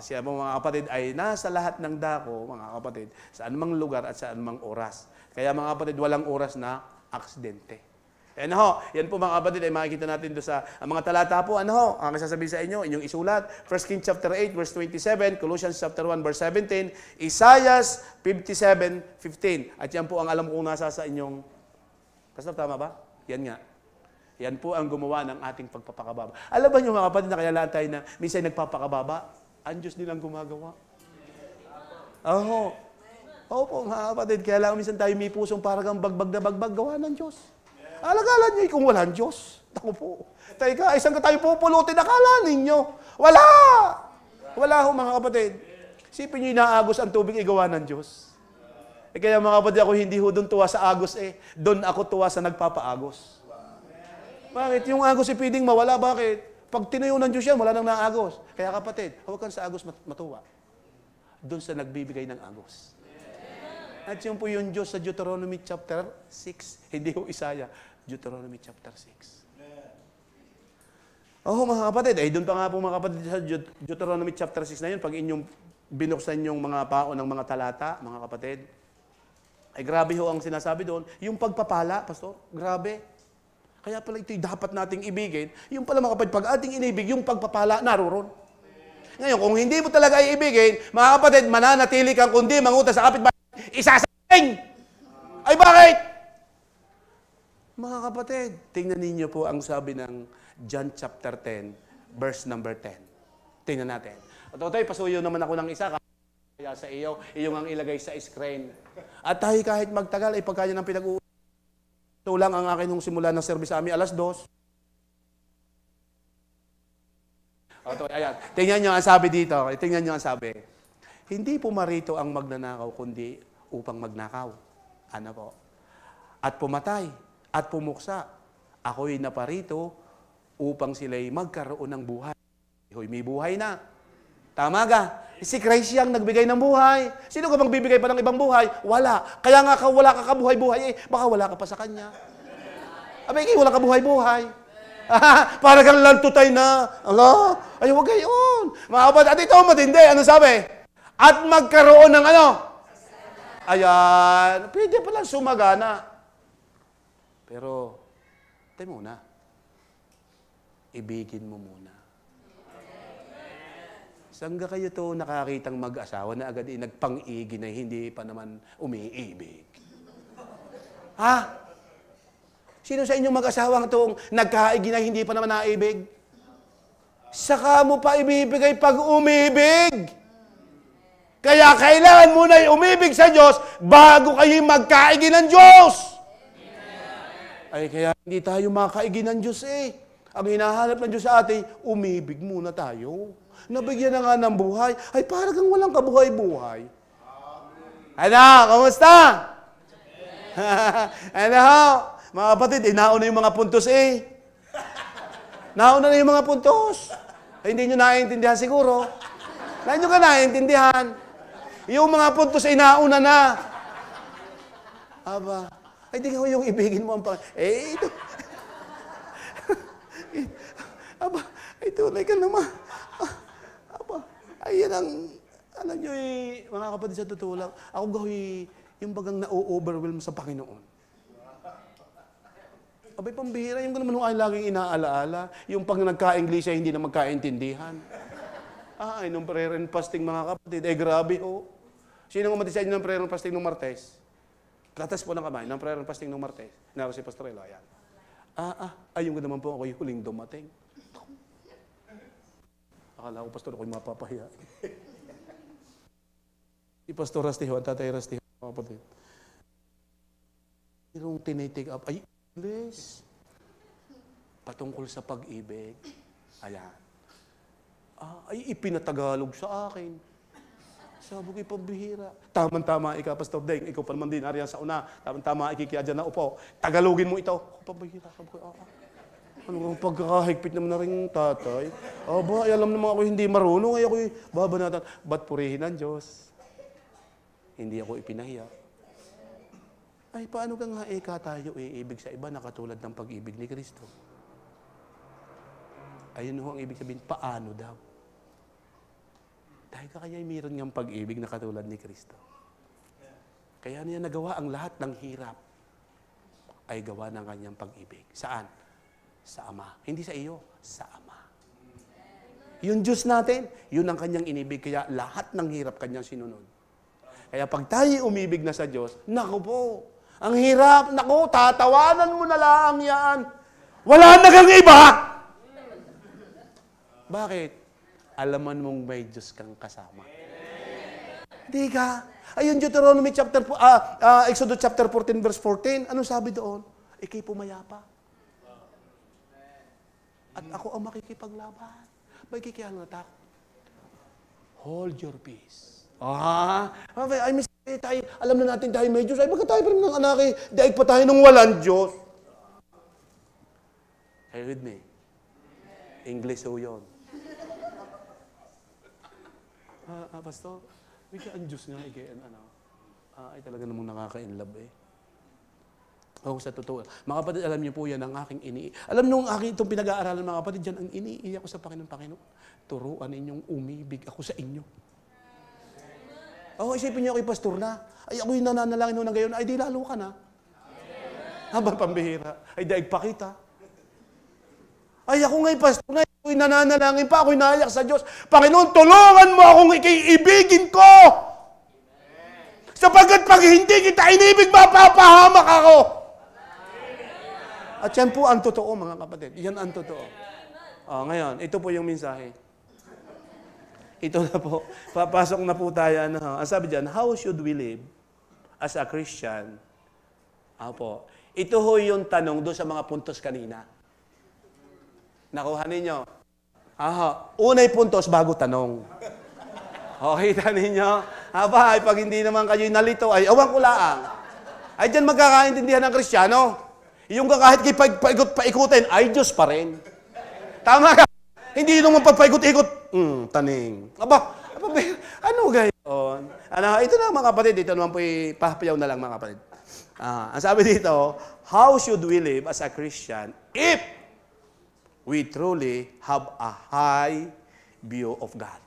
Siya po mga kapatid ay nasa lahat ng dako, mga kapatid, sa anumang lugar at sa anumang oras. Kaya mga kapatid, walang oras na aksidente. Yan po mga kapatid ay makikita natin doon sa mga talata po. Ang sasabihin sa inyo, inyong isulat. 1 Kings chapter 8, verse 27, Colossians chapter 1, verse 17, Isaiah 57:15. At yan po ang alam kong nasa sa inyong... Pastor, tama ba? Yan nga. Yan po ang gumawa ng ating pagpapakababa. Alam ba niyo mga kapatid na kaya tayo na minsan nagpapakababa? Ang Diyos din ang gumagawa. Opo mga kapatid, kaya lang minsan tayo may pusong parang bagbag na bagbag gawa ng Diyos. Alagalan niyo kung walang Diyos. Ako po. Teka, isang ka tayo pupulutin, akala ninyo. Wala! Wala ho mga kapatid. Sipin niyo inaagos ang tubig igawa ng Diyos. Kaya mga kapatid, ako hindi ho doon tuwa sa agos Doon ako tuwa sa nagpapaagos. Bakit? Yung agos pwedeng mawala. Bakit? Pag tinayo ng Diyos yan, wala nang naagos. Kaya kapatid, huwag kang sa agos matuwa. Doon sa nagbibigay ng agos. At yun po yung Diyos sa Deuteronomy chapter 6. Hindi ho Isaiah. Deuteronomy chapter 6. Mga kapatid, doon pa nga po mga kapatid sa Deuteronomy chapter 6 na yun, pag inyong binuksan yung mga pao ng mga talata, mga kapatid, grabe ho ang sinasabi doon. Yung pagpapala, Pastor, grabe. Kaya pala ito'y dapat nating ibigin. Yung pala mga kapatid, pag ating inibig, yung pagpapala, naroon. Ngayon, kung hindi mo talaga iibigin, mga kapatid, mananatili kang kundi mangutas sa kapitbahay, isasabing! Ay bakit? Mga kapatid, tingnan ninyo po ang sabi ng John chapter 10, verse number 10. Tingnan natin. At pasuyo naman ako ng isa, Kaya sa iyo, iyong ang ilagay sa screen. At tayo kahit magtagal, ay pagkanya ng pinag-uusapan. Ito lang ang akin nung simula ng service sa amin, 2:00. Ayan. Tingnan nyo ang sabi dito. Tingnan nyo ang sabi. Hindi pumarito ang magnanakaw, kundi upang magnakaw. Ano po? At pumatay, at pumuksa. Ako'y naparito upang sila'y magkaroon ng buhay. Hoy, may buhay na. Tama ka? Si Christ siyang nagbigay ng buhay. Sino ka bang bibigay pa ng ibang buhay? Wala. Kaya nga wala ka kabuhay-buhay, baka wala ka pa sa Kanya. Abay, wala ka buhay-buhay. Para kang lantutay na. Ala, ay huwag gayon. Mga kapatid, at ito matindi. Ano sabi? At magkaroon ng ano? Ayan. Pwede palang sumagana. Pero, tayo muna. Ibigin mo muna. Saan ka kayo to nakakitang mag-asawa na agad nagpang-igi na hindi pa naman umiibig? Ha? Sino sa inyong mag-asawang itong nagkaigi na hindi pa naman naibig? Saka mo pa ibibigay pag umibig. Kaya kailangan mo na umibig sa Diyos bago kayo magkaigi ng Diyos. Ay, kaya hindi tayo makaigi ng Diyos eh. Ang hinahanap ng Diyos sa atin, umibig muna tayo. Nabigyan na nga ng buhay. Ay, parang kang walang kabuhay-buhay. Ano? Kamusta? Ano? Mga kapatid, nauna yung mga puntos eh. Nauna na yung mga puntos. Ay, hindi nyo naiintindihan siguro. Hindi nyo ka naiintindihan. Yung mga puntos ay nauna na. Aba, ay di nga yung ibigin mo ang ito. Aba, ay tunay ka naman. Ay, yan ang, alam nyo mga kapatid sa totoo lang, ako gawi, yung bagang na-overwhelm sa Panginoon. Abay, pambihira, yung naman ay laging inaalaala, yung pag nagka-English ay hindi na magkaintindihan. Ay, nung prayer and fasting mga kapatid, grabe ho. Sino nga matisayin ng prayer and fasting nung Martes? Platas po ng kamay, ng prayer and fasting nung Martes. Naro si Pastor Elo, ayan. Ayun ko naman po ako yung huling dumating. Akala ko, Pastor, ako'y mapapahiya. Si Pastor Rastiho, ang tatay Rastiho, mga kapatid. Yung tinitake up, ay, English. Patungkol sa pag-ibig. Ayan. Ay, ipinatagalog sa akin. Sabi ko'y pambihira. Tama-tama, ikaw, Pastor Deng, ikaw pa naman din, ariyan sa una. Tama-tama, ikikiya dyan na upo. Tagalogin mo ito. Pambihira. Sabi ko, ano ang pagkakahigpit naman na rin tatay? Aba, alam naman ako hindi marunong. Ay ako'y babanatan. Ba't purihin ang Diyos? Hindi ako ipinahiya. Ay, paano ka nga tayo iibig sa iba na katulad ng pag-ibig ni Kristo? Ayun ho ang ibig sabihin, paano daw? Dahil ka kaya mayroon niyang pag-ibig na katulad ni Kristo. Kaya niya nagawa ang lahat ng hirap ay gawa ng kanyang pag-ibig. Saan? Sa Ama. Hindi sa iyo, sa Ama. Yung Diyos natin, yun ang kanyang inibig. Kaya lahat ng hirap kanyang sinunod. Kaya pag tayo umibig na sa Diyos, naku po, ang hirap, naku, tatawanan mo na lang yan. Wala na kang iba! Bakit? Alaman mong may Diyos kang kasama. Hindi ka. Ayun, Deuteronomy chapter, Exodus chapter 14, verse 14. Ano sabi doon? Ika'y pumayapa. At ako ang makikipaglaban. May kikiyang natakot. Hold your peace. Ay, tayo, alam na natin tayo may Diyos. Ay, baka tayo pa rin ng anak eh. Daig pa tayo ng walang Diyos. Are you with me? English ho yun. Pastor, bigyan ang Diyos nga, ay talaga namang nakaka-inlove eh. Sa totoo. Mga kapatid, alam niyo po yan ang aking alam nung aking itong pinag-aaralan, mga kapatid, dyan ang iniiyak ko sa Panginoon. Turuan ninyong umibig ako sa inyo. Isipin niyo ako'y pastor na. Ay, ako'y nananalangin ho ng gayon. Ay, di lalo ka na. Habang pambihira. Ay, daig pa kita. Ay, ako nga'y pastor na. Ako'y nananalangin pa. Ako'y naiyak sa Diyos. Panginoon, tulungan mo akong ikiibigin ko. Sapagkat pag hindi kita inibig, mapapahamak ako. At yan po ang totoo, mga kapatid. Yan ang totoo. Ngayon, ito po yung mensahe. Ito na po. Papasok na po tayo. Ang sabi dyan, how should we live as a Christian? Apo. Ito ho yung tanong doon sa mga puntos kanina. Nakuha ninyo? Unay puntos bago tanong. Okay, ninyo? Aba, pag hindi naman kayo nalito, ay awan ko laang. Ay dyan magkakaintindihan ng Kristiyano. Yung kahit paikutin, ay Diyos pa rin. Tama ka? Hindi naman pagpaikot-ikot, taning. Aba, ano gayon? Ito na mga kapatid, ito naman po papayaw na lang mga kapatid. Ang sabi dito, how should we live as a Christian if we truly have a high view of God?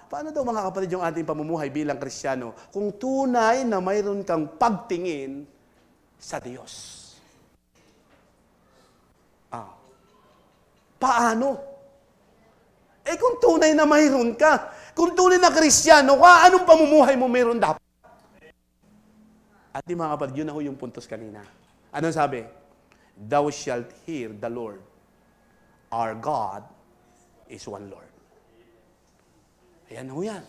Paano daw mga kapatid yung ating pamumuhay bilang Kristiyano kung tunay na mayroon kang pagtingin sa Diyos? Paano? Kung tunay na mayroon ka, kung tunay na Kristiyano ka, anong pamumuhay mo mayroon dapat? At mga kapatid, yun na ho yung puntos kanina. Anong sabi? Thou shalt hear the Lord. Our God is one Lord. Ayan ho yan.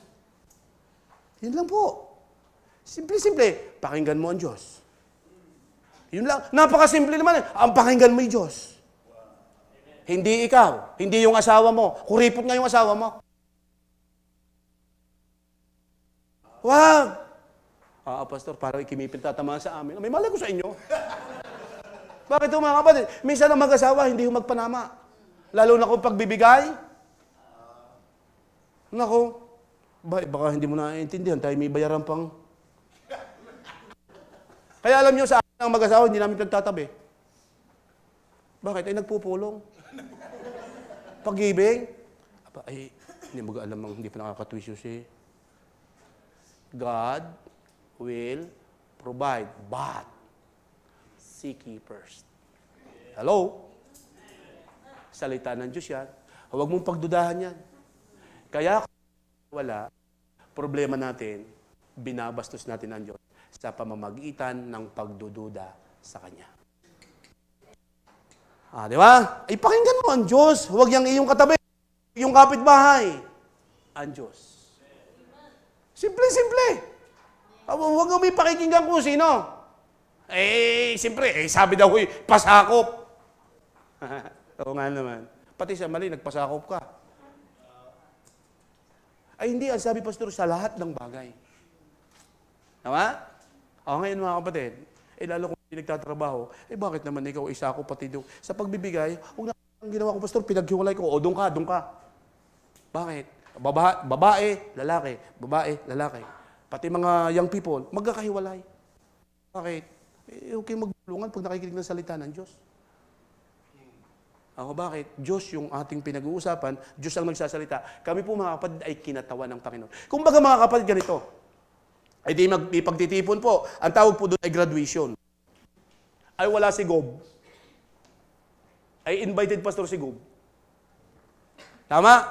Yun lang po. Simple-simple. Pakinggan mo ang Diyos. Yun lang. Napakasimple naman. Ang pakinggan mo yung Diyos. Hindi ikaw. Hindi yung asawa mo. Kuripot nga yung asawa mo. Wag! Pastor, parang ikimipil tatamaan sa amin. May mali ko sa inyo. Bakit mga kapatid? Minsan ang mag-asawa, hindi yung magpanama. Lalo na kung pagbibigay. Nako, baka hindi mo naiintindihan, tayo may bayaran pang. Kaya alam nyo, sa akin ang mag-asawa, hindi namin nagtatabi. Bakit? Ay nagpupulong. Pag-ibig. Ay, hindi mo alam ang hindi pa nakakatwisyo si God will provide, but seek ye first. Hello? Salita ng Diyos yan. Huwag mong pagdudahan yan. Kaya wala, problema natin, binabastos natin ang Diyos sa pamamagitan ng pagdududa sa Kanya. Di ba? Ipakinggan mo ang Diyos. Huwag yang iyong katabi, yung kapitbahay. Ang Diyos. Simple-simple. Huwag mo ipakikinggan kung sino. Siyempre, sabi daw ko, pasakop. Oo nga naman. Pati sa mali, nagpasakop ka. Ay hindi, ang sabi pastor, sa lahat ng bagay. Tama? Ngayon mga kapatid, lalo kung hindi nagtatrabaho, bakit naman ikaw isa ko pati doon? Sa pagbibigay, huwag na ang ginawa ko pastor, pinaghiwalay ko, doon ka. Bakit? Babae, lalaki. Babae, lalaki. Pati mga young people, magkakahiwalay. Bakit? Okay magbulungan pag nakikinig ng salita ng Diyos. Bakit? Diyos yung ating pinag-uusapan, Diyos ang nagsasalita. Kami po mga kapatid ay kinatawan ng Panginoon. Kung baga mga kapatid ganito, ay di pagtitipon po, ang tawag po doon ay graduation. Ay wala si Gob. Ay invited pastor si Gob. Tama?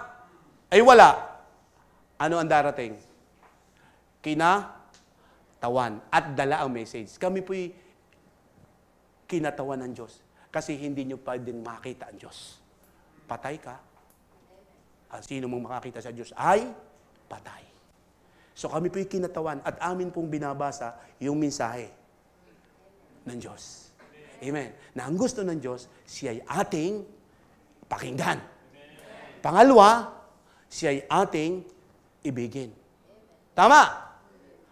Ay wala. Ano ang darating? Kinatawan. At dala ang message. Kami po'y kinatawan ng Diyos. Kasi hindi nyo pwedeng makita ang Diyos. Patay ka. Ang sino mong makakita sa Diyos ay patay. So kami po'y kinatawan at amin pong binabasa yung mensahe ng Diyos. Amen. Na ang gusto ng Diyos, siya'y ating pakinggan. Pangalawa, siya'y ating ibigin. Tama?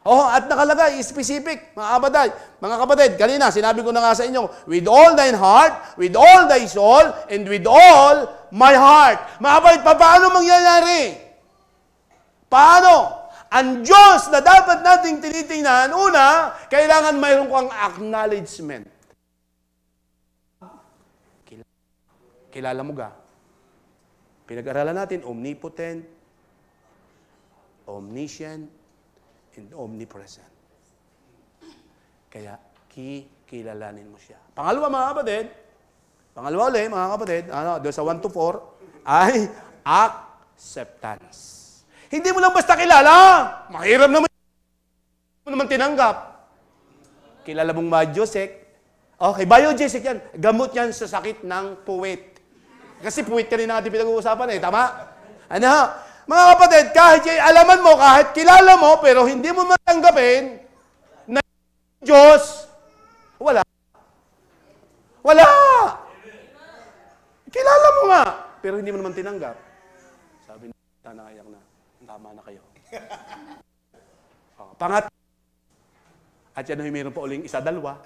At nakalagay, specific, mga kapatid, kanina, sinabi ko na nga sa inyo, with all thine heart, with all thy soul, and with all my heart. Mga kapatid, paano mangyayari? Paano? Ang Diyos na dapat nating tinitingnan, una, kailangan mayroon kang acknowledgement. Kilala mo ga? Pinag-aralan natin, omnipotent, omniscient, and omnipresent. Kaya, kilalanin mo siya. Pangalawa, mga kapatid, mga kapatid, doon sa 1 to 4, ay acceptance. Hindi mo lang basta kilala. Mahirap naman. Hindi mo naman tinanggap. Kilala mong Biojesic. Okay, Biojesic yan. Gamot yan sa sakit ng puwet. Kasi puwet ka rin natin pinag-uusapan tama? Ano? Mga kapatid, kahit alaman mo, kahit kilala mo, pero hindi mo matanggapin na Diyos, wala. Wala! Kilala mo nga, pero hindi mo naman tinanggap. Sabi na, naiyak na, tama na kayo. Pangat, at yan ay mayroon pa uling isa, dalawa.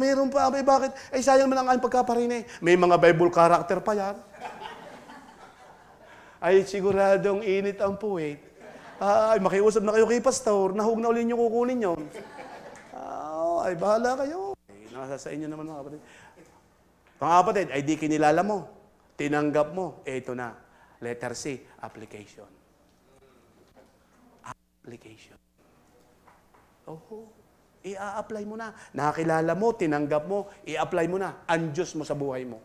Mayroon pa. May bakit? Sayang man ang aking pagkaparine. May mga Bible character pa yan. Ay, siguradong init ang puwit. Makiusap na kayo kay pastor. Nahug na ulit nyo kukunin yun. Ay, bahala kayo. Nasa sa inyo naman mga kapatid. Mga kapatid, ay di kinilala mo. Tinanggap mo. Ito na. Letter C, application. Application. I-a-apply mo na. Nakakilala mo, tinanggap mo, i-apply mo na. Ang Diyos mo sa buhay mo.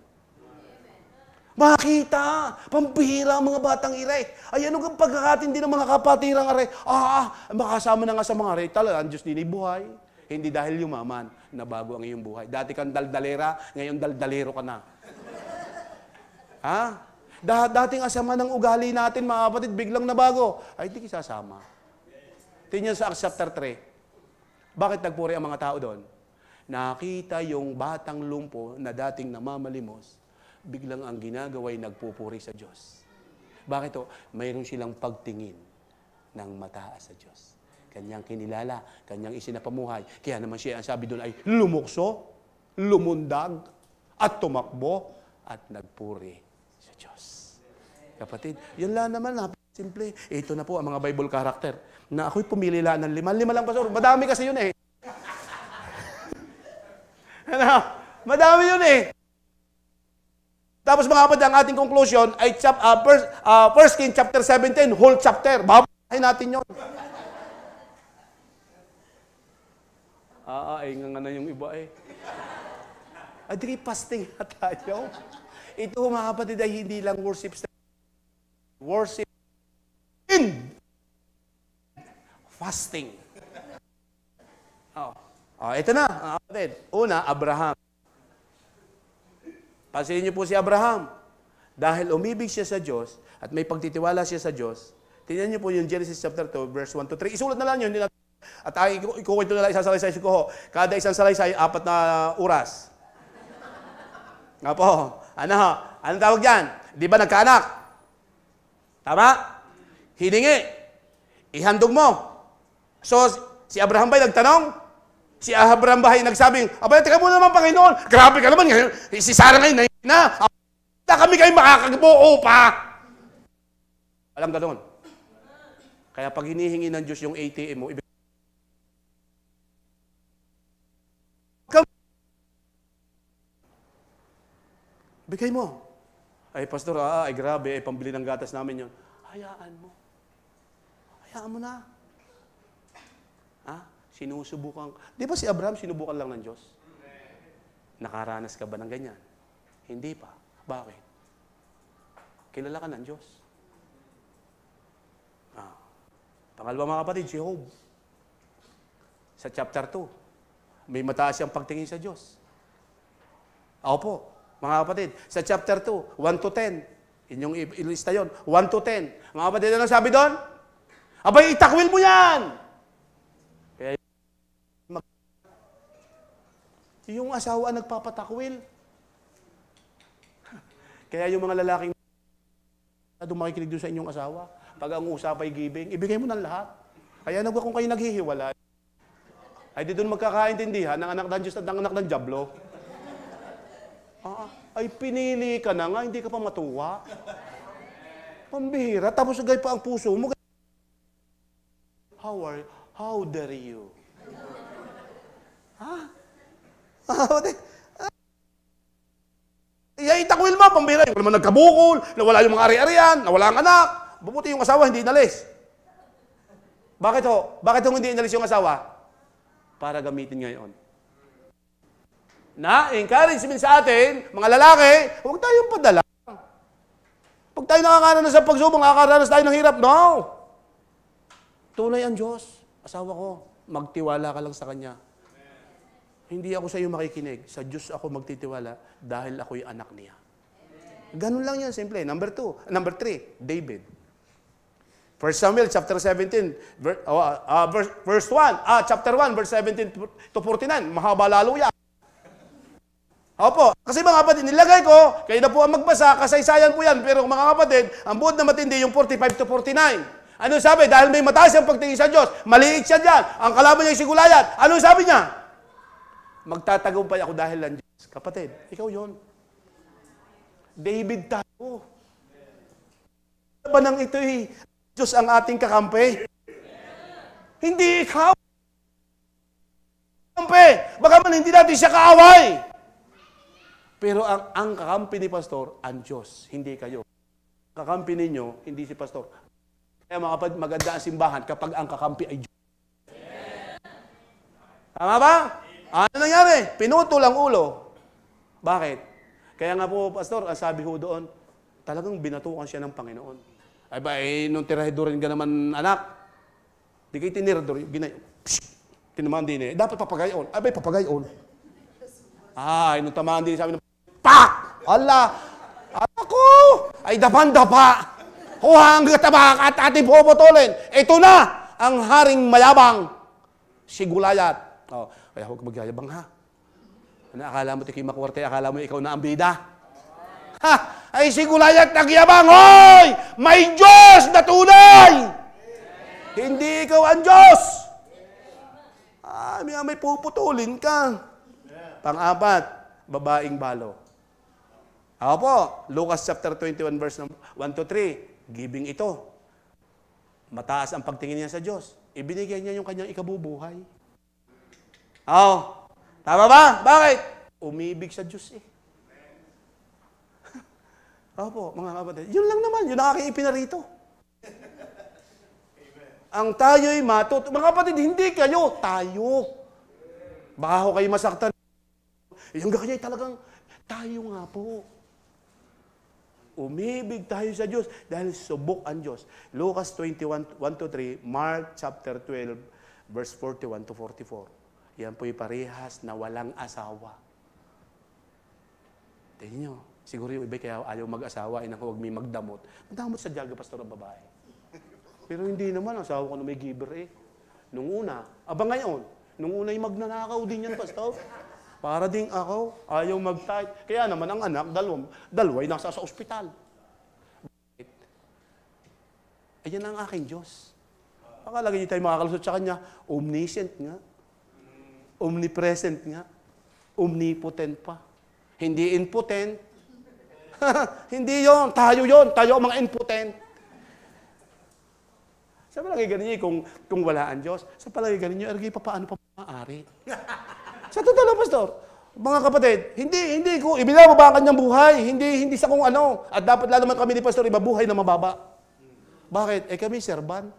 Makita! Pambihira ang mga batang iray. Ay, ano kang pagkakatindi ng mga kapatirang aray? Makasama na nga sa mga aray. Talaga, ang Diyos din ay buhay. Hindi dahil yumaman na bago ang iyong buhay. Dati kang daldalera, ngayon daldalero ka na. Dating asama ng ugali natin, mga kapatid, biglang nabago. Ay, hindi kisasama. Tingnan sa Acts chapter 3. Bakit nagpuri ang mga tao doon? Nakita yung batang lumpo na dating namamalimos, biglang ang ginagawa'y nagpupuri sa Diyos. Bakit to? Mayroon silang pagtingin ng mataas sa Diyos. Kanyang kinilala, kanyang isinapamuhay. Kaya naman siya, ang sabi doon ay lumukso, lumundag, at tumakbo, at nagpuri sa Diyos. Kapatid, yun lang naman, simple. Ito na po ang mga Bible character. Na ako'y pumili lang ng 5. 5 lang, pastor. Madami kasi yun eh. Madami yun eh. Tapos mga kapatid, ang ating conclusion ay 1 Kings chapter 17, whole chapter. Babasahin natin yun. Nga na yung iba eh. Di fasting na tayo. Ito mga kapatid ay hindi lang worship. Worship in fasting. Ito na, mga kapatid. Una, Abraham. Pansinin niyo po si Abraham. Dahil umibig siya sa Diyos at may pagtitiwala siya sa Diyos, tingnan niyo po yung Genesis chapter 2, verse 1 to 3. Isulat na lang yun. At ikukwento na lang isang salaysay ko. Kada isang salaysay, 4 na oras. Nga po. Anong tawag dyan? Di ba nagkaanak? Tama? Hiningi. Ihandog mo. So, si Abraham ba'y nagtanong? Si Abraham ba'y nagsabing, abay, teka mo naman, Panginoon. Grabe ka naman. Si Sarah ngayon, na kami kayo makakagbuo pa. Alam ka doon. Kaya pag hinihingi ng Diyos yung ATM mo, bigay mo. Ay, pastor, grabe, pambili ng gatas namin yun. Hayaan mo. Hayaan mo na. Sinusubukan. Di ba si Abraham sinubukan lang ng Diyos? Nakaranas ka ba ng ganyan? Hindi pa. Bakit? Kilala ka ng Diyos. Pangalawa mga kapatid, si Job. Sa chapter 2, may mataas siyang pagtingin sa Diyos. Opo, mga kapatid, sa chapter 2, 1 to 10, inyong ilista yun, 1 to 10. Mga kapatid, ano sabi doon? Abay, itakwil mo yan! Kaya yung asawa nagpapatakwil. Kaya yung mga lalaking makikinig doon sa inyong asawa, pag ang usapay giving, ibigay mo ng lahat. Kaya kung kayo naghihiwalay, ay di doon magkakaintindihan ng anak ng Diyos at ng anak ng Diablo. Ay pinili ka na nga, hindi ka pa matuwa. Pambihira, tapos agay pa ang puso mo. How dare you? Itakwil mo, pambihira. Yung naman nagkabukol, nawala yung mga ari-arian, nawala ang anak. Bubuti yung asawa, hindi inalis. Bakit ho? Bakit ho hindi inalis yung asawa? Para gamitin ngayon. Encouragement sa atin, mga lalaki, huwag tayong padala. Pag tayo nakakaranas sa pagsubok, nakakaranas tayo ng hirap. No! Tunay ang Diyos. Asawa ko, magtiwala ka lang sa Kanya. Hindi ako sa iyo makikinig. Sa Diyos ako magtitiwala dahil ako'y anak niya. Ganun lang yan, simple. Number 3, David. 1 Samuel chapter 17, verse 1, chapter 1, verse 17 to 49. Mahaba lalo yan. Opo. Kasi mga kapatid, nilagay ko, kayo na po ang magbasa, kasaysayan po yan. Pero mga kapatid, ang buod na matindi yung 45 to 49. Ano sabi? Dahil may mataas ang pagtingin sa Diyos, maliit siya dyan. Ang kalaban niya yung si Gulayat. Ano sabi niya? Magtatagumpay ako dahil lang Diyos. Kapatid, ikaw yon. David tayo. Ano ba nang ito'y Diyos ang ating kakampi? Hindi ikaw. Kakampi. Baka man hindi natin siya kaaway. Pero ang kakampi ni Pastor, ang Diyos, hindi kayo. Kakampi ninyo, hindi si Pastor. Kaya mga kapatid, maganda ang simbahan kapag ang kakampi ay Diyos. Tama ba? Ano nangyari? Pinutol ang ulo. Bakit? Kaya nga po, Pastor, ang sabi ho doon, talagang binatukan siya ng Panginoon. Ay ba, nung tirahidorin ka naman, anak, di kayo tinirador, tinamaan din dapat papagayon. Ay ba, papagayon. Nung tamaan din, sabi ng, pak! Allah! Ako! Ay, dapan-dapa! Kuha ang tabak at ating puputulin. Ito na ang haring mayabang, si Gulayat. Kaya huwag magyayabang ha. Ano, akala mo, Tiki Makwarte, akala mo ikaw na ang bida? Ay si Gulayat nagyabang, hoy! May Diyos na tunay! Hindi ikaw ang Diyos! May puputulin ka. Pang-apat, babaeng balo. Ako po, Lucas chapter 21 verse 1 to 3, giving ito. Mataas ang pagtingin niya sa Diyos. Ibinigay niya yung kanyang ikabubuhay. Tama ba? Bakit? Umibig sa Diyos eh. Opo, mga kapatid. Yun lang naman. Yun ang aking ipinarito. Ang tayo'y mga kapatid, hindi kayo. Tayo. Baka ho kayo masaktan. Yung kanya talagang, tayo nga po. Umibig tayo sa Diyos dahil subok ang Diyos. Lucas 21, 1-3, Mark chapter 12, verse 41 to 44. Yan po'y parehas na walang asawa. Tingnan nyo. Siguro yung iba kaya ayaw mag-asawa, inang huwag may magdamot. Magdamot sa diyaga, pastor, ang babae. Pero hindi naman, asawa ko na may giver eh. Nung una, ngayon, nung una yung magnanakaw din yan, pastor. Para ding ako, ayaw mag-tight. Kaya naman ang anak, dalaway nasa sa ospital. Ayan ang aking Diyos. Akala hindi tayo makakalusot sa Kanya, omniscient nga, omnipresent nga, omnipotent pa. Hindi impotent. Hindi yon, tayo ang mga impotent. Sa palagay ganin niyo, kung wala ang Diyos, sa palagay ganin niyo, ergi pa paano pa maaari? Sa totoo lang, pastor, mga kapatid, hindi ko, ibinababa ang kanyang buhay, hindi sa kung ano, at dapat lang naman kami ni pastor, ibabuhay na mababa. Bakit? Kami serban.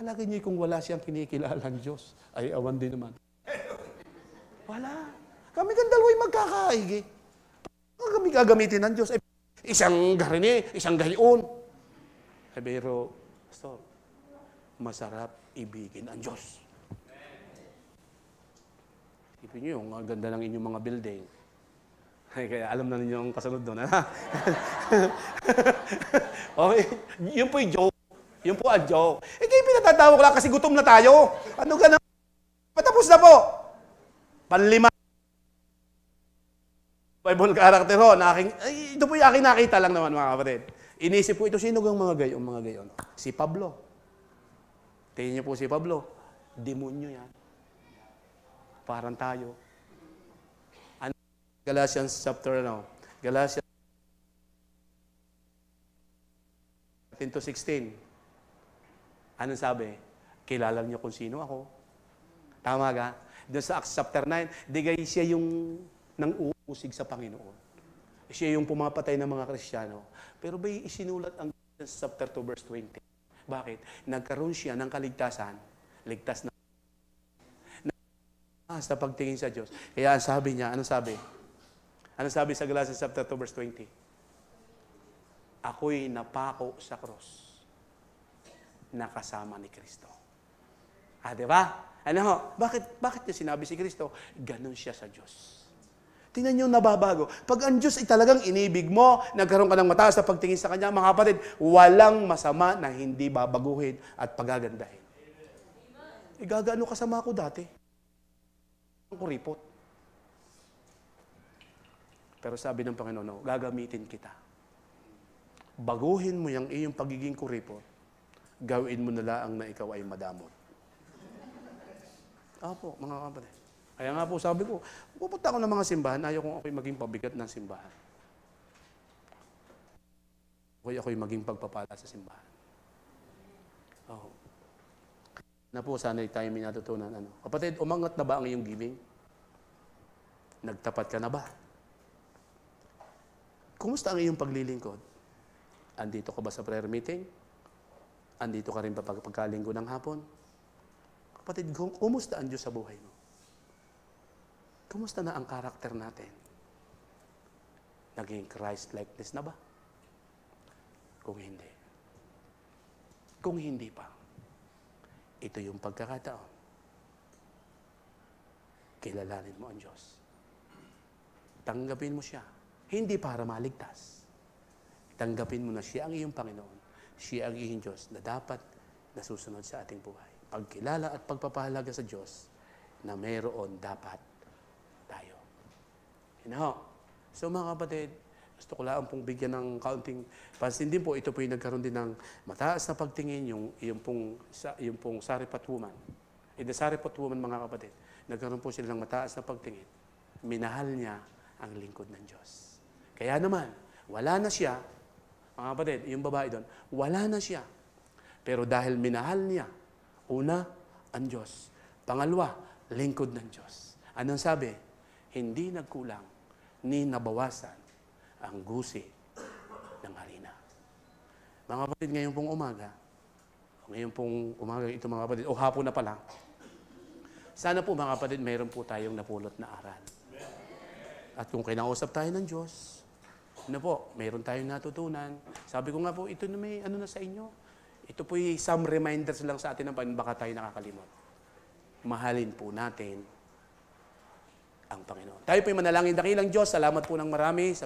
Halagay niyo kung wala siyang kinikilalang Diyos, ay awan din naman. Wala. Kami kang dalawa'y magkakaigi. Kami gagamitin ng Diyos. Isang garini, isang gayon. Pero, pastor, masarap ibigin ang Diyos. Isipin niyo yung ganda ng inyong mga building. Kaya alam na ninyo ang kasunod doon. Okay, yun po yung joke. Yun po ang joke. Kayo pinatatawa ko lang kasi gutom na tayo. Ano ka na? Patapos na po. Panlima. Bible character ho, ito po yung aking nakita lang naman mga kapatid. Inisip ko ito, sino ang mga gayon? Si Pablo. Tingnan niyo po si Pablo. Demonyo yan. Parang tayo. Galatians chapter, Galatians 10-16. Anong sabi? Kilala niyo kung sino ako. Tama ka? Doon sa Acts chapter 9, digay siya yung nang uusig sa Panginoon. Siya yung pumapatay ng mga Kristiyano. Pero ba isinulat ang chapter 2 verse 20? Bakit? Nagkaroon siya ng kaligtasan. Ligtas na. Sa pagtingin sa Diyos. Kaya ang sabi niya, anong sabi? Anong sabi sa Galatians chapter 2 verse 20? Ako'y napako sa cross. Nakasama ni Kristo. Di ba? Bakit niya sinabi si Kristo? Ganon siya sa Diyos. Tingnan niyo nababago. Pag ang Diyos ay talagang inibig mo, nagkaroon ka ng mataas na pagtingin sa Kanya, mga kapatid, walang masama na hindi babaguhin at pagagandahin. Igagaano kasama ko dati? Ang kuripot. Pero sabi ng Panginoon, gagamitin kita. Baguhin mo yung iyong pagiging kuripot. Gawin mo na lang na ikaw ay madamot. Opo, mga kapatid. Kaya nga po, sabi ko, pupunta ako ng mga simbahan, ayaw kong ako'y maging pabigat ng simbahan. Ako'y maging pagpapala sa simbahan. Oh. Na po, sana'y tayo may natutunan. Kapatid, umangat na ba ang iyong giving? Nagtapat ka na ba? Kumusta ang iyong paglilingkod? Andito ka ba sa prayer meeting? Andito ka rin ba pagkalinggo ng hapon? Kapatid, kumusta ang Diyos sa buhay mo? Kumusta na ang karakter natin? Naging Christ-likeness na ba? Kung hindi. Kung hindi pa, ito yung pagkakataon. Kilalanin mo ang Diyos. Tanggapin mo siya. Hindi para maligtas. Tanggapin mo na siya ang iyong Panginoon. Siya ang iyong Diyos na dapat nasusunod sa ating buhay. Pagkilala at pagpapahalaga sa Diyos na mayroon dapat tayo. So mga kapatid, gusto ko lang pong bigyan ng kaunting pansin din po. Ito po yung nagkaroon din ng mataas na pagtingin, yung pong Sarephat woman. In the Sarephat woman, mga kapatid, nagkaroon po sila ng mataas na pagtingin. Minahal niya ang lingkod ng Diyos. Kaya naman, wala na siya, mga kapatid, yung babae doon, wala na siya. Pero dahil minahal niya, una, ang Diyos. Pangalawa, lingkod ng Diyos. Anong sabi? Hindi nagkulang, ni nabawasan ang gusi ng harina. Mga kapatid, ngayon pong umaga, ito mga kapatid, o hapon na pala, sana po mga kapatid, mayroon po tayong napulot na aral. At kung kinausap tayo ng Diyos, mayroon tayong natutunan. Sabi ko nga po, ito na may na sa inyo. Ito po yung some reminders lang sa atin ng Panginoon, baka tayo nakakalimot. Mahalin po natin ang Panginoon. Tayo po yung manalangin dakilang Diyos. Salamat po ng marami sa